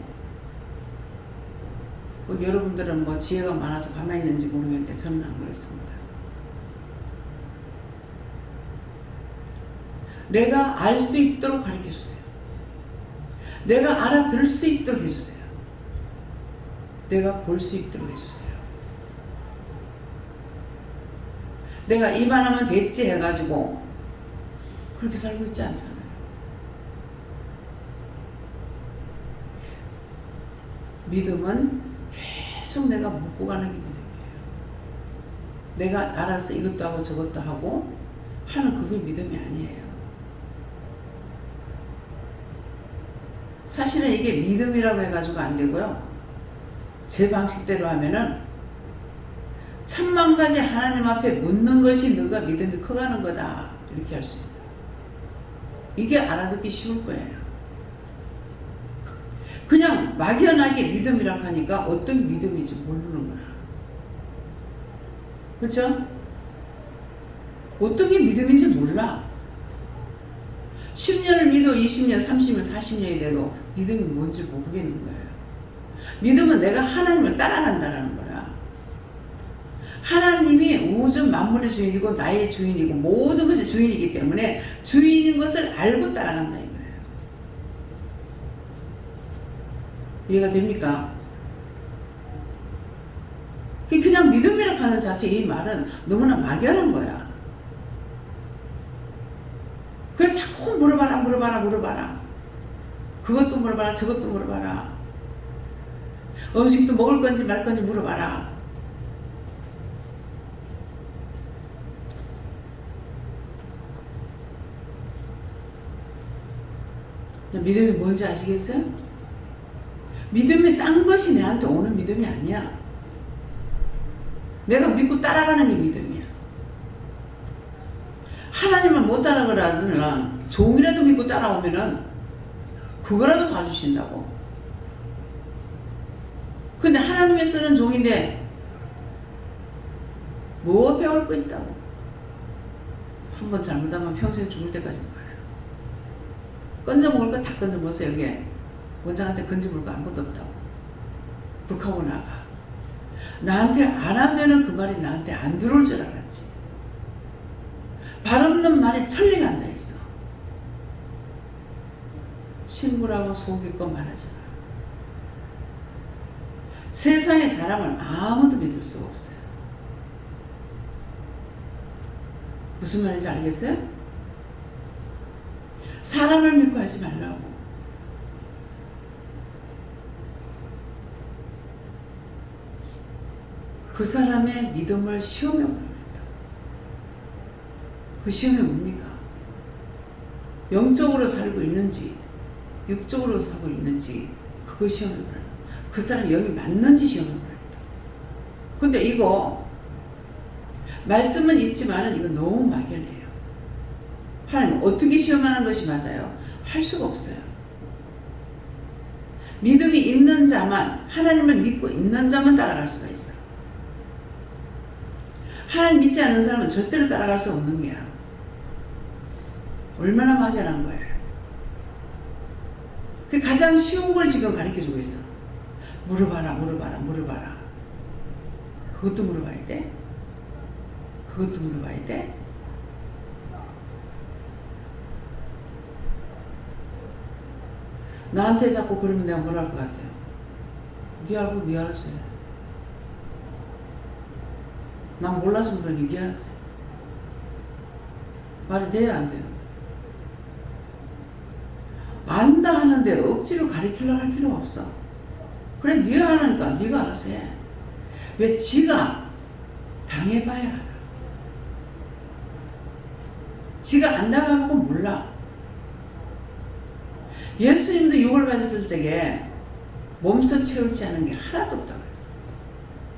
Speaker 1: 여러분들은 뭐 지혜가 많아서 가만히 있는지 모르겠는데 저는 안 그렇습니다. 내가 알 수 있도록 가르쳐 주세요. 내가 알아들을 수 있도록 해주세요. 내가 볼 수 있도록 해주세요. 내가 이만하면 됐지 해가지고 그렇게 살고 있지 않잖아요. 믿음은 계속 내가 묻고 가는 게 믿음이에요. 내가 알아서 이것도 하고 저것도 하고 하는 그게 믿음이 아니에요. 사실은 이게 믿음이라고 해가지고 안 되고요. 제 방식대로 하면은 천만 가지 하나님 앞에 묻는 것이 너가 믿음이 커가는 거다. 이렇게 할 수 있어요. 이게 알아듣기 쉬울 거예요. 그냥 막연하게 믿음이라고 하니까 어떤 믿음인지 모르는 거야. 그렇죠? 어떤 게 믿음인지 몰라. 10년을 믿어 20년, 30년, 40년이 돼도 믿음이 뭔지 모르겠는 거예요. 믿음은 내가 하나님을 따라간다는 거라. 하나님이 우주 만물의 주인이고 나의 주인이고 모든 것의 주인이기 때문에 주인인 것을 알고 따라간다 이거예요. 이해가 됩니까? 그냥 믿음이라고 하는 자체 이 말은 너무나 막연한 거야. 그래서 자꾸 물어봐라. 그것도 물어봐라, 저것도 물어봐라. 음식도 먹을 건지 말 건지 물어봐라. 믿음이 뭔지 아시겠어요? 믿음이 딴 것이 내한테 오는 믿음이 아니야. 내가 믿고 따라가는 게 믿음이야. 하나님을 못 따라가라는 종이라도 믿고 따라오면은 그거라도 봐주신다고. 근데 하나님의 쓰는 종인데 뭐 배울 거 있다고. 한번 잘못하면 평생 죽을 때까지 가요. 건져 먹을 거 다 건져 먹었어요. 여기에 원장한테 건져 먹을 거 아무것도 없다고. 북하고 나가. 나한테 안 하면은 그 말이 나한테 안 들어올 줄 알았지. 발 없는 말에 천리 난다 했어. 친구라고 속이고 말하지 마. 세상의 사람을 아무도 믿을 수가 없어요. 무슨 말인지 알겠어요? 사람을 믿고 하지 말라고. 그 사람의 믿음을 시험해 보랍니다. 그 시험이 뭡니까? 영적으로 살고 있는지 육적으로 살고 있는지 그거 시험해 보랍니다. 그 사람이 영이 맞는지 시험해 보랍니다. 근데 이거 말씀은 있지만 이거 너무 막연해요. 하나님 어떻게 시험하는 것이 맞아요? 할 수가 없어요. 믿음이 있는 자만, 하나님을 믿고 있는 자만 따라갈 수가 있어. 하나님 믿지 않는 사람은 절대로 따라갈 수 없는 거야. 얼마나 막연한 거예요. 그 가장 쉬운 걸 지금 가르쳐주고 있어. 물어봐라. 그것도 물어봐야 돼. 나한테 자꾸 그러면 내가 뭘 할 것 같아요? 네 알고 네 알았어요. 난 몰라서 그러니 네 알았어요. 말이 돼야 안 돼요? 안다 하는데 억지로 가르치려고 할 필요가 없어. 그래 네가 하니까 네가 알아서 해. 왜 지가 당해봐야 알아. 지가 안 당하고 몰라. 예수님도 육을 가졌을 적에 몸소 채울지 않은 게 하나도 없다고 그랬어.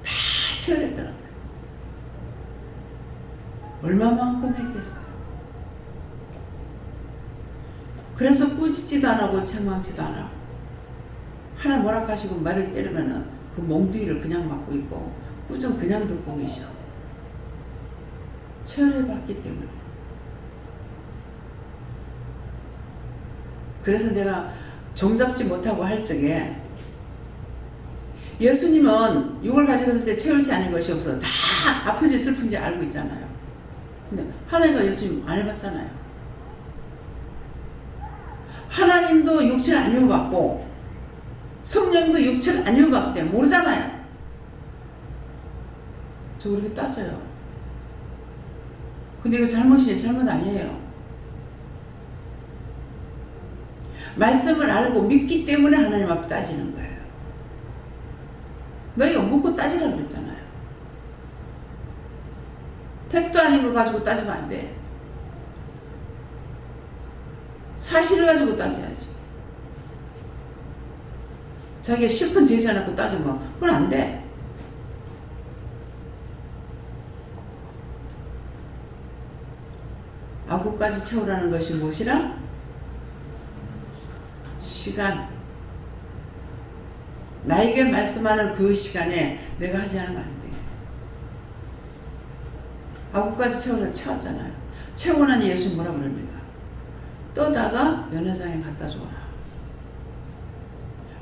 Speaker 1: 다 채워냈더라고요. 얼마만큼 했겠어요. 그래서 꾸짖지도 안 하고 책망치도 안 하고 하나 뭐라 하시고 말을 때리면은 그 몽둥이를 그냥 맞고 있고 꾸중 그냥 듣고 계셔. 체험해봤기 때문에. 그래서 내가 종잡지 못하고 할 적에 예수님은 육을 가졌을 때 채울지 않은 것이 없어. 다 아픈지 슬픈지 알고 있잖아요. 근데 하나님과 예수님 안 해봤잖아요. 하나님도 육체를 안 입어봤고 성령도 육체를 안 입어봤기 때문에 모르잖아요. 저 그렇게 따져요. 근데 이거 잘못이에요. 잘못 아니에요. 말씀을 알고 믿기 때문에 하나님 앞에 따지는 거예요. 너희가 묻고 따지라고 그랬잖아요. 택도 아닌 거 가지고 따지면 안 돼. 사실을 가지고 따져야지. 자기가 10분 제지해놓고 따지면 그건 안 돼. 아구까지 채우라는 것이 무엇이라? 시간. 나에게 말씀하는 그 시간에 내가 하지 않으면 안 돼. 아구까지 채우라 채웠잖아요. 채우고 나니 예수님 뭐라 그럽니까? 떠다가 연회장에 갖다 줘라.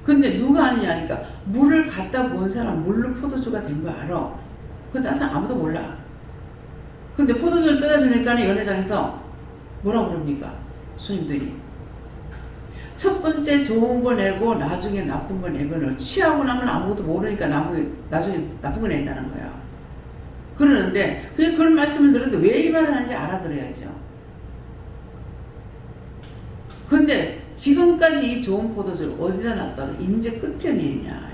Speaker 1: 근데 누가 아니냐니까 물을 갖다 본 사람 물로 포도주가 된 거 알아. 근데 다른 사람 아무도 몰라. 근데 포도주를 떠다 주니까 연회장에서 뭐라 그럽니까? 손님들이 첫 번째 좋은 거 내고 나중에 나쁜 거 내거는 취하고 나면 아무것도 모르니까 나중에 나쁜 거 낸다는 거야. 그러는데 그런 말씀을 들어도 왜 이 말을 하는지 알아들어야죠. 근데 지금까지 이 좋은 포도주를 어디다 놨다가 이제 끝편이냐.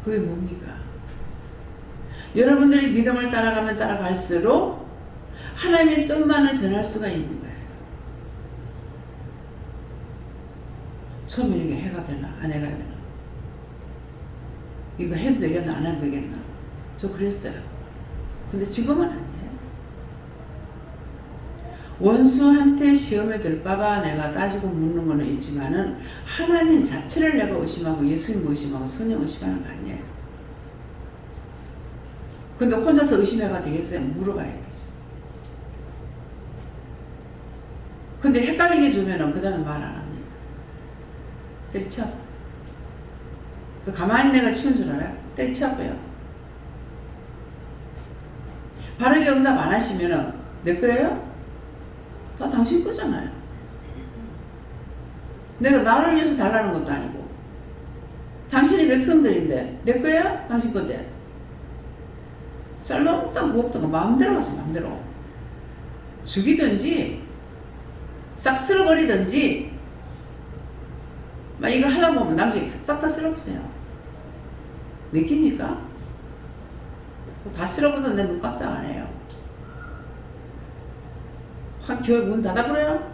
Speaker 1: 그게 뭡니까? 여러분들이 믿음을 따라가면 따라갈수록 하나님의 뜻만을 전할 수가 있는 거예요. 처음에 이게 해가 되나 안 해가 되나, 이거 해도 되겠나 안 해도 되겠나, 저 그랬어요. 근데 지금은 아니에요. 원수한테 시험에 들까봐 내가 따지고 묻는 거는 있지만은 하나님 자체를 내가 의심하고 예수님 의심하고 성령 의심하는 거 아니에요. 근데 혼자서 의심해가 되겠어요? 물어봐야 되죠. 근데 헷갈리게 주면은 그 다음에 말 안 합니다. 때리쳐. 또 가만히 내가 치운 줄 알아요? 때리쳐고요. 바르게 응답 안 하시면은 내 거예요? 다 당신 거잖아요. 내가 나를 위해서 달라는 것도 아니고 당신이 백성들인데 내 거야? 당신 건데. 쌀로 없다 무없다 마음대로 하세요. 마음대로 죽이든지 싹 쓸어버리든지 막 이거 하다 보면 나중에 싹 다 쓸어보세요. 믿깁니까? 다 쓸어보도 내 눈 깜짝 안 해요. 확 교회 문 닫아버려요?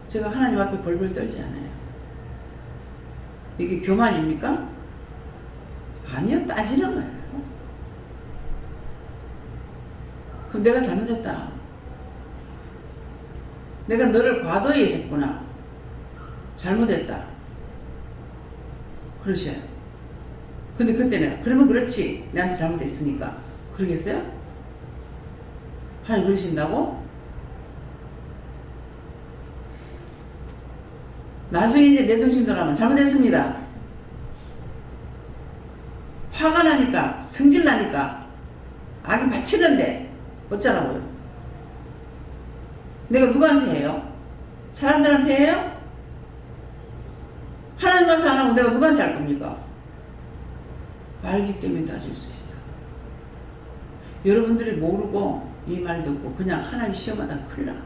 Speaker 1: 제가 하나님 앞에 벌벌 떨지 않아요. 이게 교만입니까? 아니요, 따지는 거예요. 그럼 내가 잘못했다. 내가 너를 과도히 했구나. 잘못했다. 그러셔요. 근데 그때는 그러면 그렇지. 내한테 잘못했으니까. 그러겠어요? 하나님 그러신다고? 나중에 이제 내 정신 돌아오면 잘못했습니다. 화가 나니까, 성질 나니까, 악이 받치는데, 어쩌라고요? 내가 누구한테 해요? 사람들한테 해요? 하나님 앞에 안 하고 내가 누구한테 할 겁니까? 알기 때문에 따질 수 있어. 여러분들이 모르고 이 말 듣고 그냥 하나님 시험하다 큰일 나.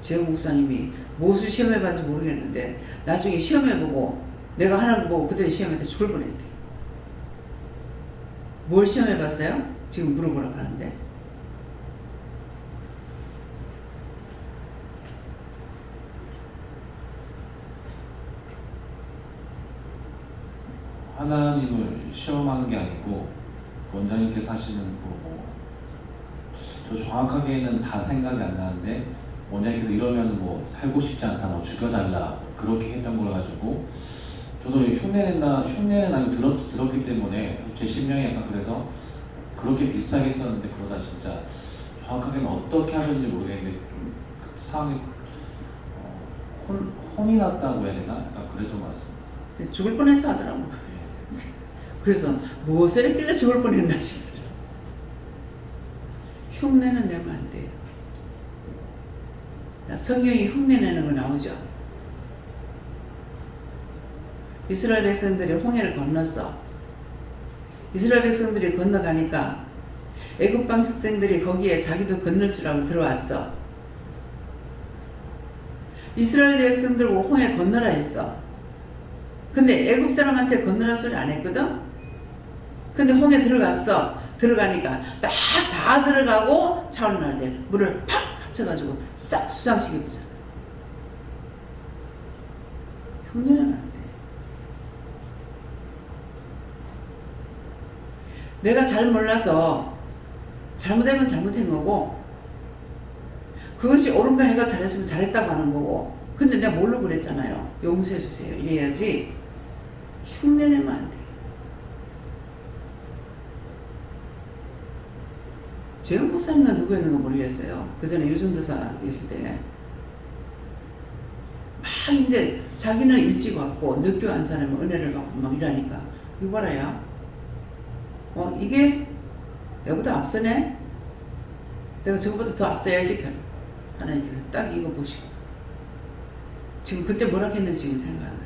Speaker 1: 제 목사님이 무엇을 시험해봤는지 모르겠는데 나중에 시험해보고 내가 하나님 보고 그때 시험할 때 죽을 뻔했대. 뭘 시험해봤어요? 지금 물어보라고 하는데.
Speaker 6: 하나님을 시험하는 게 아니고 원장님께서 하시는 저 정확하게는 다 생각이 안 나는데 원장님께서 이러면 뭐 살고 싶지 않다, 뭐 죽여달라 그렇게 했던 걸 가지고 저도 흉내는 아니고 들었기 때문에 제 심령이 약간 그래서 그렇게 비슷하게 했었는데 그러다 진짜 정확하게는 어떻게 하셨는지 모르겠는데 좀 그 상황이 혼이 났다고 해야 되나? 약간 그랬던 것 같습니다.
Speaker 1: 죽을 뻔했다 하더라고. 그래서 무엇을 했길래 죽을 뻔했나 싶더라. 흉내는 내면 안 돼요. 성경이 흉내내는 거 나오죠. 이스라엘 백성들이 홍해를 건넜어. 이스라엘 백성들이 건너가니까 애굽 백성들이 거기에 자기도 건널 줄 알고 들어왔어. 이스라엘 백성들 보고 홍해 건너라 했어. 근데 애굽 사람한테 건너라 소리 안 했거든? 근데 홍해 들어갔어. 들어가니까 딱 다 들어가고 차오르는 날 때 물을 팍 합쳐가지고 싹 수상시켜보잖아. 흉내는 안 돼. 내가 잘 몰라서 잘못된 건 잘못된 거고 그것이 옳은가 해가 잘했으면 잘했다고 하는 거고 근데 내가 모르고 그랬잖아요. 용서해 주세요. 이래야지 흉내내면 안 돼. 재영 목사님은 누구였는가 모르겠어요. 그 전에 유전도사 있을 때 막 이제 자기는 일찍 왔고 늦게 온 사람은 은혜를 받고 막 이러니까 이거 봐라 야 이게 내보다 앞서네? 내가 저거보다 더 앞서야지. 하나님께서 딱 이거 보시고 지금 그때 뭐라 했는지 지금 생각 안 나요.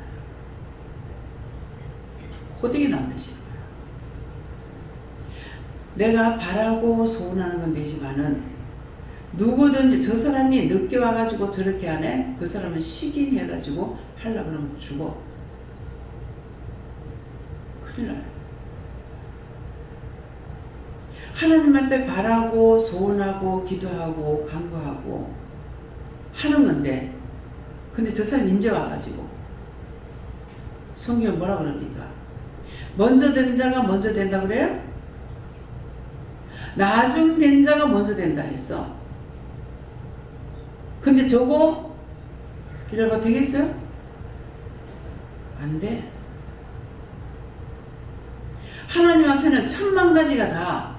Speaker 1: 호되게 남으시는 거예요. 내가 바라고 소원하는 건 되지만은 누구든지 저 사람이 늦게 와가지고 저렇게 하네? 그 사람은 시기해가지고 하려고 그러면 죽어. 큰일 나요. 하나님 앞에 바라고 소원하고 기도하고 간구하고 하는 건데 근데 저 사람 인제 와가지고 성경은 뭐라 그럽니까? 먼저 된 자가 먼저 된다 그래요? 나중 된 자가 먼저 된다 했어. 근데 저거 이래가 되겠어요? 안 돼. 하나님 앞에는 천만 가지가 다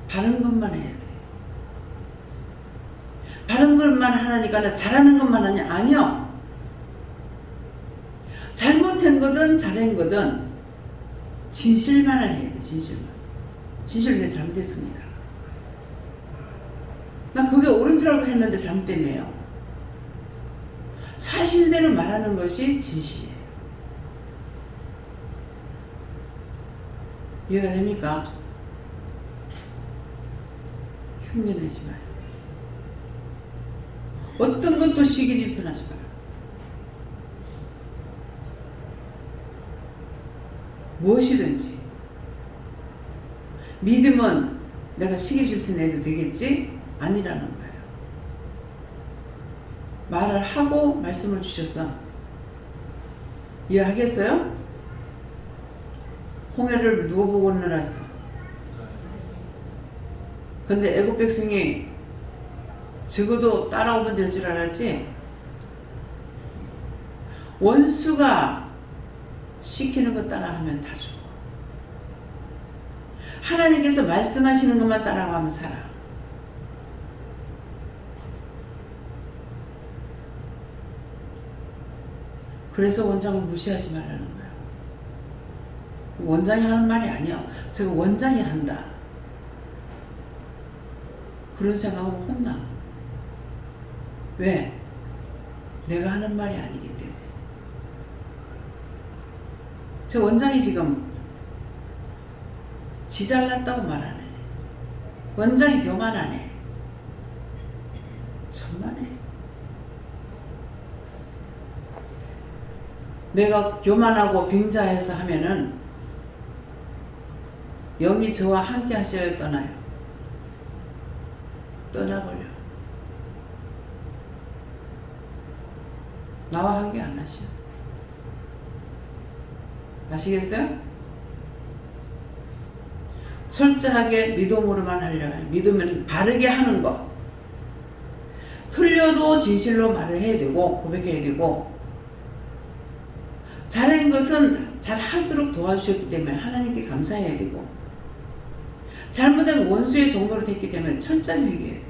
Speaker 1: 바른 것만 해야 돼. 바른 것만 하나니까 잘하는 것만 하냐? 아니요. 잘못한 거든 잘한 거든 진실만을 해야 돼. 진실만. 진실로 내가 잘못했습니다. 난 그게 옳은 줄 알고 했는데 잘못됐네요. 사실대로 말하는 것이 진실이에요. 이해가 됩니까? 흉내내지 마요. 어떤 것도 시기 질투나지 마요. 무엇이든지 믿음은 내가 시기 질투내도 되겠지? 아니라는 거예요. 말을 하고 말씀을 주셨어. 이해하겠어요? 홍해를 누가 보고 건너놨어? 근데 애국 백성이 적어도 따라오면 될 줄 알았지? 원수가 시키는 거 따라하면 다 죽어. 하나님께서 말씀하시는 것만 따라가면 살아. 그래서 원장을 무시하지 말라는 거야. 원장이 하는 말이 아니야. 저거 원장이 한다. 그런 생각하면 혼나. 왜? 내가 하는 말이 아니기 때문에. 저 원장이 지금 지 잘났다고 말하네. 원장이 교만하네. 천만에. 내가 교만하고 빙자해서 하면은 영이 저와 함께 하셔야 떠나요. 떠나버려. 나와 함께 안 하셔. 아시겠어요? 철저하게 믿음으로만 하려고 해요. 믿으면 바르게 하는 거. 틀려도 진실로 말을 해야 되고 고백해야 되고 잘한 것은 잘 하도록 도와주셨기 때문에 하나님께 감사해야 되고 잘못된 원수의 종로로 됐기 때문에 철저히 회개해야 돼요.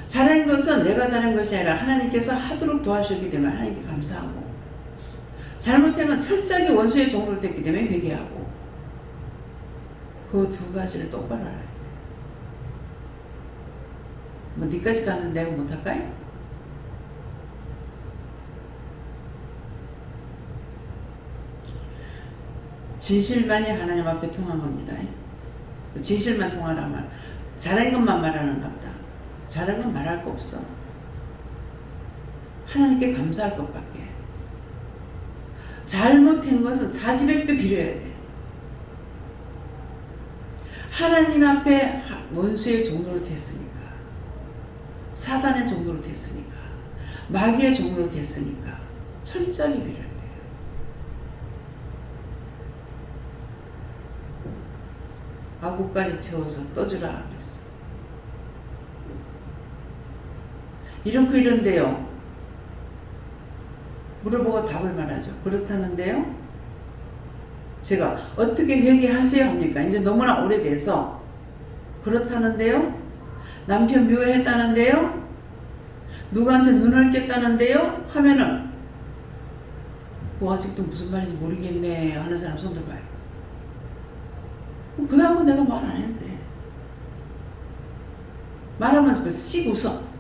Speaker 1: 잘한 것은 내가 잘한 것이 아니라 하나님께서 하도록 도와주셨기 때문에 하나님께 감사하고 잘못한 건 철저하게 원수의 종로로 됐기 때문에 회개하고 그 두 가지를 똑바로 알아야 돼. 뭐 니까지 가는 내가 못할까요? 진실만이 하나님 앞에 통한 겁니다. 진실만 통하라면 잘한 것만 말하는가 보다. 잘한 건 말할 거 없어. 하나님께 감사할 것밖에. 잘못한 것은 사지백배 빌어야 돼. 하나님 앞에 원수의 종로로 됐으니까, 사단의 종로로 됐으니까, 마귀의 종로로 됐으니까 철저히 빌어야 돼요. 아구까지 채워서 떠주라 그랬어. 이런데요. 물어보고 답을 말하죠. 그렇다는데요. 제가 어떻게 회개하세요 합니까? 이제 너무나 오래돼서 그렇다는데요. 남편 묘했다는데요. 누구한테 눈을 깼다는데요. 하면은 뭐 아직도 무슨 말인지 모르겠네 하는 사람 손 들어봐요. 그 다음은 내가 말 안 했는데 말하면서 씩 웃어.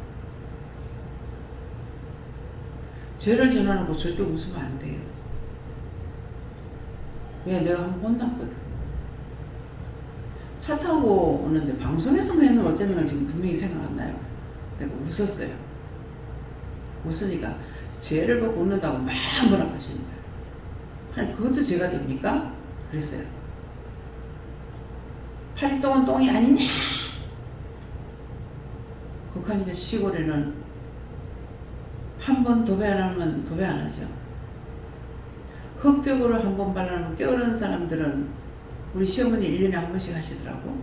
Speaker 1: 죄를 전하는 절대 웃으면 안 돼요. 왜? 내가 한번 혼났거든. 차 타고 오는데 방송에서만 했는 어쨌든 지금 분명히 생각 안 나요. 내가 웃었어요. 웃으니까 죄를 보고 웃는다고 막 뭐라 하시는 거예요. 아니 그것도 죄가 됩니까? 그랬어요. 파리똥은 똥이 아니냐? 극한인데 시골에는 한 번 도배 안 하면 도배 안 하죠. 흙벽으로 한 번 발라놓고 깨어른 사람들은 우리 시어머니 1년에 한 번씩 하시더라고.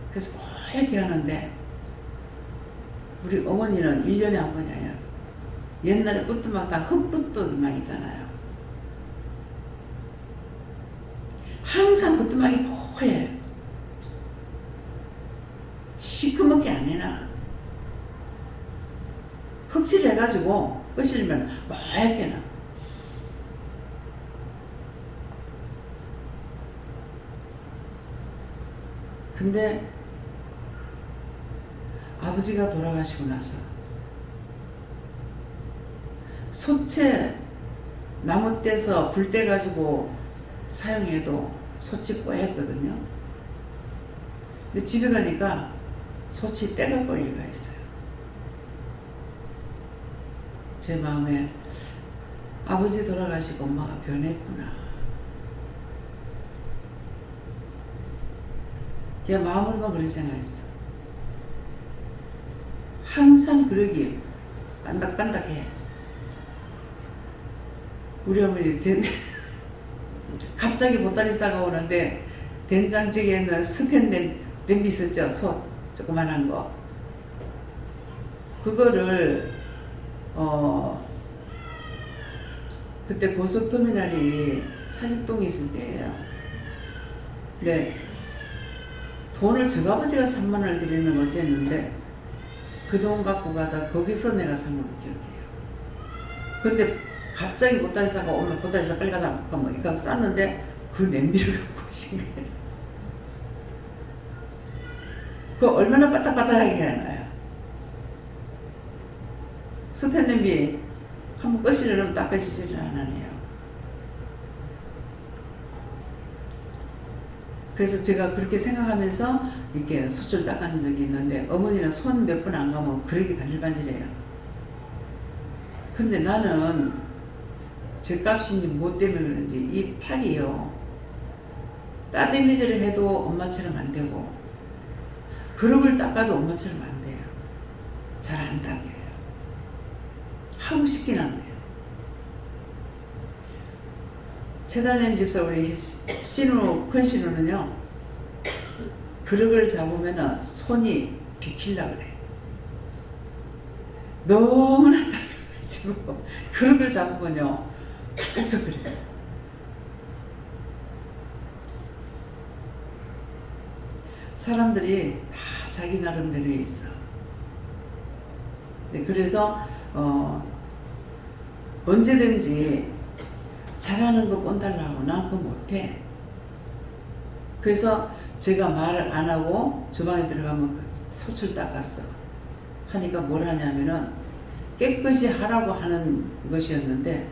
Speaker 1: 그래서 뽀얗게 하는데 우리 어머니는 1년에 한 번이 아니야. 옛날에 붓도 다 흙붓도 막이잖아요. 항상 붓도막이 뽀해. 시커멓게 안 해놔. 흑칠 해가지고 끄시면 뽀얗게 나. 근데 아버지가 돌아가시고 나서 소채 나무 떼서 불 떼가지고 사용해도 소치 뽀얗거든요. 근데 집에 가니까 소치 때가 걸리가 있어요. 제 마음에 아버지 돌아가시고 엄마가 변했구나. 걔 마음으로만 그런 생각했어. 항상 그러길 빤닥빤닥해. 우리 어머니 갑자기 보따리 싸가 오는데 된장찌개에는 스팸 냄비 있었죠. 솥 조그만한 거. 그거를 그때 고속터미널이 사직동에 있을 때예요. 근데 돈을 저 아버지가 3만 원을 드리는 어쨌는데 그 돈 갖고 가다 거기서 내가 산 걸로 기억해요. 근데 갑자기 보따리 싸가 오면 보따리 싸 빨리 가자 뭐 이렇게 하고 쌌는데 그 냄비를 갖고 오신 거예요. 그거 얼마나 바닥바닥하게 해놔요. 스팸 냄비 한번 꺼시려면 닦아지지를 않아요. 그래서 제가 그렇게 생각하면서 이렇게 솥을 닦은 적이 있는데 어머니는 손 몇 번 안 가면 그러기 반질반질해요. 근데 나는 제 값인지 뭐 때문에 그런지 이 팔이요. 따뜻미질을 해도 엄마처럼 안 되고 그릇을 닦아도 엄마처럼 안 돼요. 잘 안 닦여요. 하고 싶긴 한데요. 최단현 집사 우리 신우, 큰 신우는요, 그릇을 잡으면 손이 비킬라 그래. 너무나 따뜻해가지고 그릇을 잡으면요, 딱 그래요. 사람들이 다 자기 나름대로 있어. 네, 그래서 언제든지 잘하는 거 꼰달라고 나 그거 못해. 그래서 제가 말을 안 하고 주방에 들어가면 솥을 닦았어. 하니까 뭘 하냐면은 깨끗이 하라고 하는 것이었는데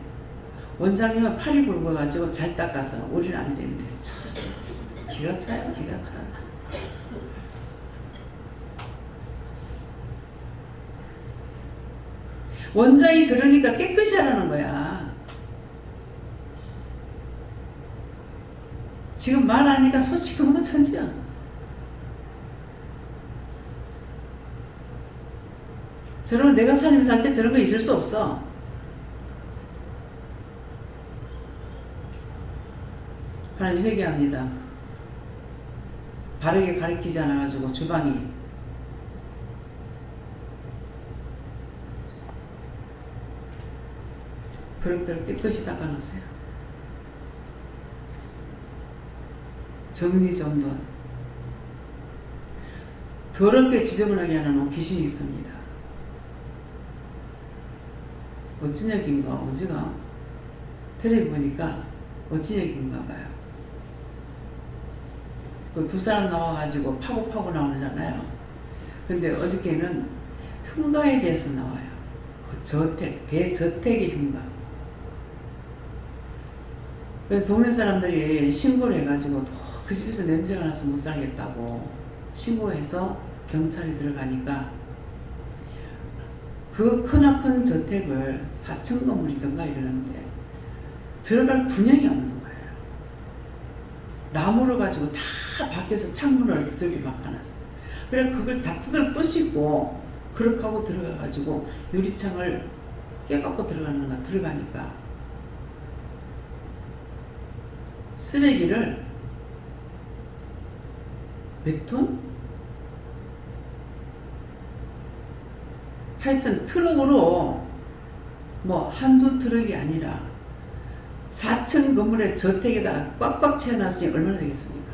Speaker 1: 원장님은 팔이 굵어가지고 잘 닦아서 우리는 안 되는데 참 기가 차요, 기가 차. 원장이 그러니까 깨끗이 하라는 거야. 지금 말하니까 소식 그거 천지야. 저런 내가 살면서 살 때 저런 거 있을 수 없어. 하나님 회개합니다. 바르게 가르치지 않아가지고 주방이 그릇들을 깨끗이 닦아놓으세요. 정리정돈. 더럽게 지저분하게 하는 귀신이 있습니다. 어쩐 얘기인가? 어제가 텔레비 보니까 어쩐 얘기인가 봐요. 그 두 사람 나와가지고 파고 나오잖아요. 근데 어저께는 흉가에 대해서 나와요. 그 저택, 대저택의 흉가. 동네 사람들이 신고를 해가지고 그 집에서 냄새가 나서 못 살겠다고 신고해서 경찰이 들어가니까 그 크나큰 저택을 4층 건물이던가 이러는데 들어갈 분양이 없는 거예요. 나무로 가지고 다 밖에서 창문을 두들겨 막아놨어요. 그래 그걸 다 두들 부시고 그렇게 하고 들어가가지고 유리창을 깨갖고 들어가니까 쓰레기를 몇 톤? 하여튼 트럭으로 뭐 한두 트럭이 아니라 4층 건물의 저택에다 꽉꽉 채워놨으니 얼마나 되겠습니까?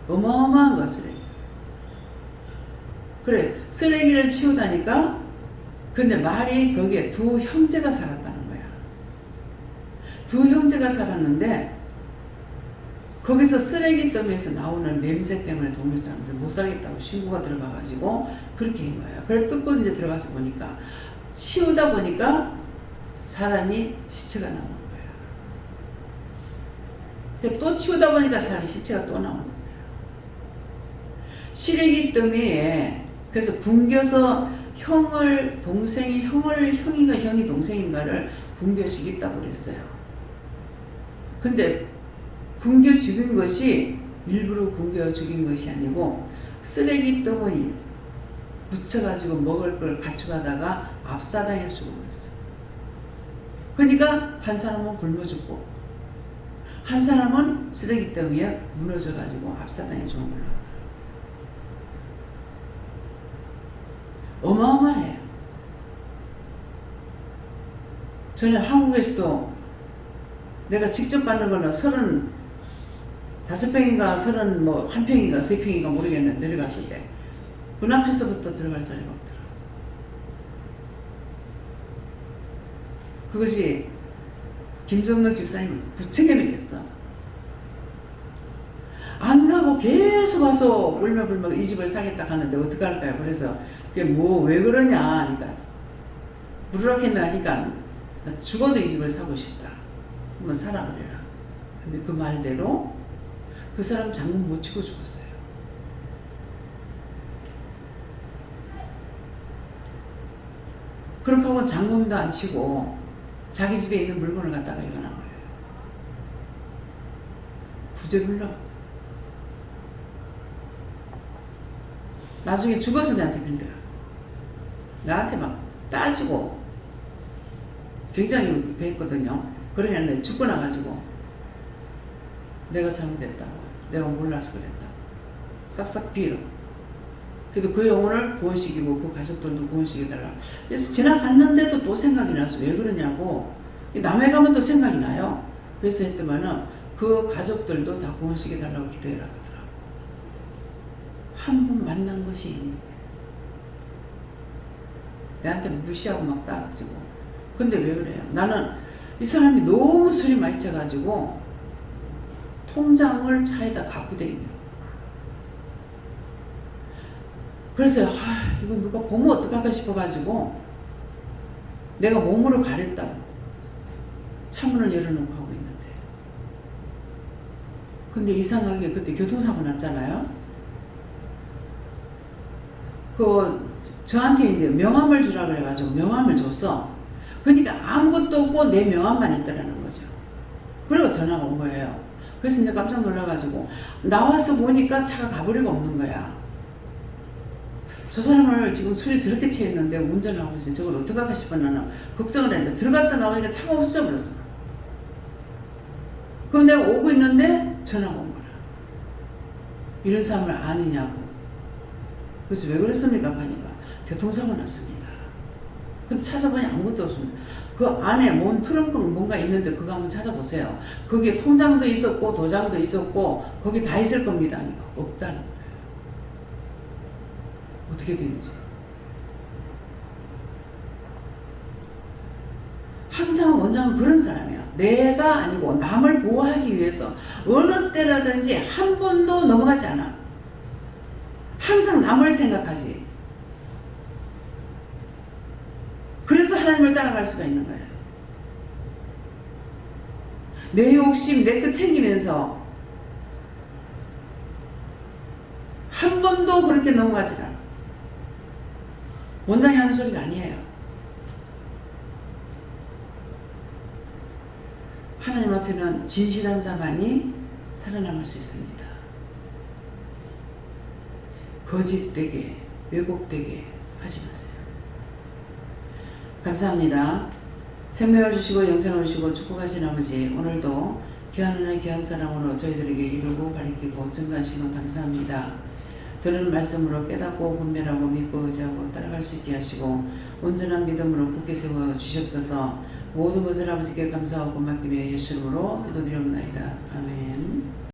Speaker 1: 어마어마한 거 쓰레기. 그래 쓰레기를 치우다니까 근데 말이 거기에 두 형제가 살았다는 거야. 두 형제가 살았는데 거기서 쓰레기 더미에서 나오는 냄새 때문에 동네 사람들 못 살겠다고 신고가 들어가가지고 그렇게 한 거예요. 그래 뜯고 이제 들어가서 보니까 치우다 보니까 사람이 시체가 나오는 거예요. 또 치우다 보니까 사람이 시체가 또 나오는 거예요. 쓰레기 더미에 그래서 굶겨서 형이 동생인가를 굶겨 죽였다고 그랬어요. 근데 굶겨 죽인 것이 일부러 굶겨 죽인 것이 아니고 쓰레기 더미 묻혀가지고 먹을 걸 가져가다가 압사당해서 죽어버렸어요. 그러니까 한 사람은 굶어 죽고 한 사람은 쓰레기 더미에 무너져가지고 압사당해 죽은 걸로 하더라고요. 어마어마해요. 저는 한국에서도 내가 직접 받는 거는 35평인가 31평인가 3평인가 모르겠는데 내려갔을 때 문 앞에서부터 들어갈 자리가 없더라. 그것이 김정로 집사님 부채게 먹였어. 안 가고 계속 와서 울며불며 이 집을 사겠다 하는데 어떡할까요? 그래서 왜 그러냐 하니까 무르락했나 하니까 나 죽어도 이 집을 사고 싶다. 한번 사라 그래라. 근데 그 말대로 그 사람 장문 못 치고 죽었어요. 그렇게 하고 장문도 안 치고 자기 집에 있는 물건을 갖다가 이거난 거예요. 부재불러. 나중에 죽어서 나한테 빌더라. 나한테 막 따지고 굉장히 그랬거든요. 그러냐 죽고 나가지고 내가 잘못했다고 내가 몰라서 그랬다고 싹싹 빌어. 그래도 그 영혼을 구원시키고 그 가족들도 구원시켜달라. 그래서 지나갔는데도 또 생각이 나서 왜 그러냐고 남해 가면 또 생각이 나요. 그래서 했더만은 그 가족들도 다 구원시켜달라고 기도해라 하더라고. 한 번 만난 것이 내한테 무시하고 막 따지고. 근데 왜 그래요? 나는 이 사람이 너무 술이 많이 쪄가지고 통장을 차에다 갖고 다니며. 그래서 이거 누가 보면 어떡할까 싶어가지고 내가 몸으로 가렸다고 창문을 열어놓고 하고 있는데 근데 이상하게 그때 교통사고 났잖아요. 저한테 이제 명함을 주라 그래가지고 명함을 줬어. 그러니까 아무것도 없고 내 명함만 있더라는 거죠. 그리고 전화가 온 거예요. 그래서 이제 깜짝 놀라가지고 나와서 보니까 차가 가버리고 없는 거야. 저 사람을 지금 술이 저렇게 취했는데 운전을 하고 있어요. 저걸 어떡하까 싶어 나는 걱정을 했는데 들어갔다 나오니까 차가 없어버렸어. 그럼 내가 오고 있는데 전화가 온 거야. 이런 사람을 아니냐고. 그래서 왜 그랬습니까? 하니까 교통사고 났습니다. 근데 찾아보니 아무것도 없습니다. 그 안에 뭔 트렁크는 뭔가 있는데 그거 한번 찾아보세요. 거기에 통장도 있었고 도장도 있었고 거기 다 있을 겁니다. 하니까 없다는 거예요. 어떻게 되는지. 항상 원장은 그런 사람이야. 내가 아니고 남을 보호하기 위해서 어느 때라든지 한 번도 넘어가지 않아. 항상 남을 생각하지. 그래서 하나님을 따라갈 수가 있는 거예요. 내 욕심, 내 것 챙기면서 한 번도 그렇게 넘어가지 않아. 원장이 하는 소리가 아니에요. 하나님 앞에는 진실한 자만이 살아남을 수 있습니다. 거짓되게, 왜곡되게 하지 마세요. 감사합니다. 생명을 주시고 영생을 주시고 축복하신 아버지, 오늘도 귀한 은혜 귀한 사랑으로 저희들에게 이루고 가리키고 증거하시는 감사합니다. 들은 말씀으로 깨닫고 분별하고 믿고 의지하고 따라갈 수 있게 하시고 온전한 믿음으로 굳게 세워 주시옵소서. 모든 것을 아버지께 감사하고 고맙기 위해 예수 이름으로 기도드리옵나이다. 아멘.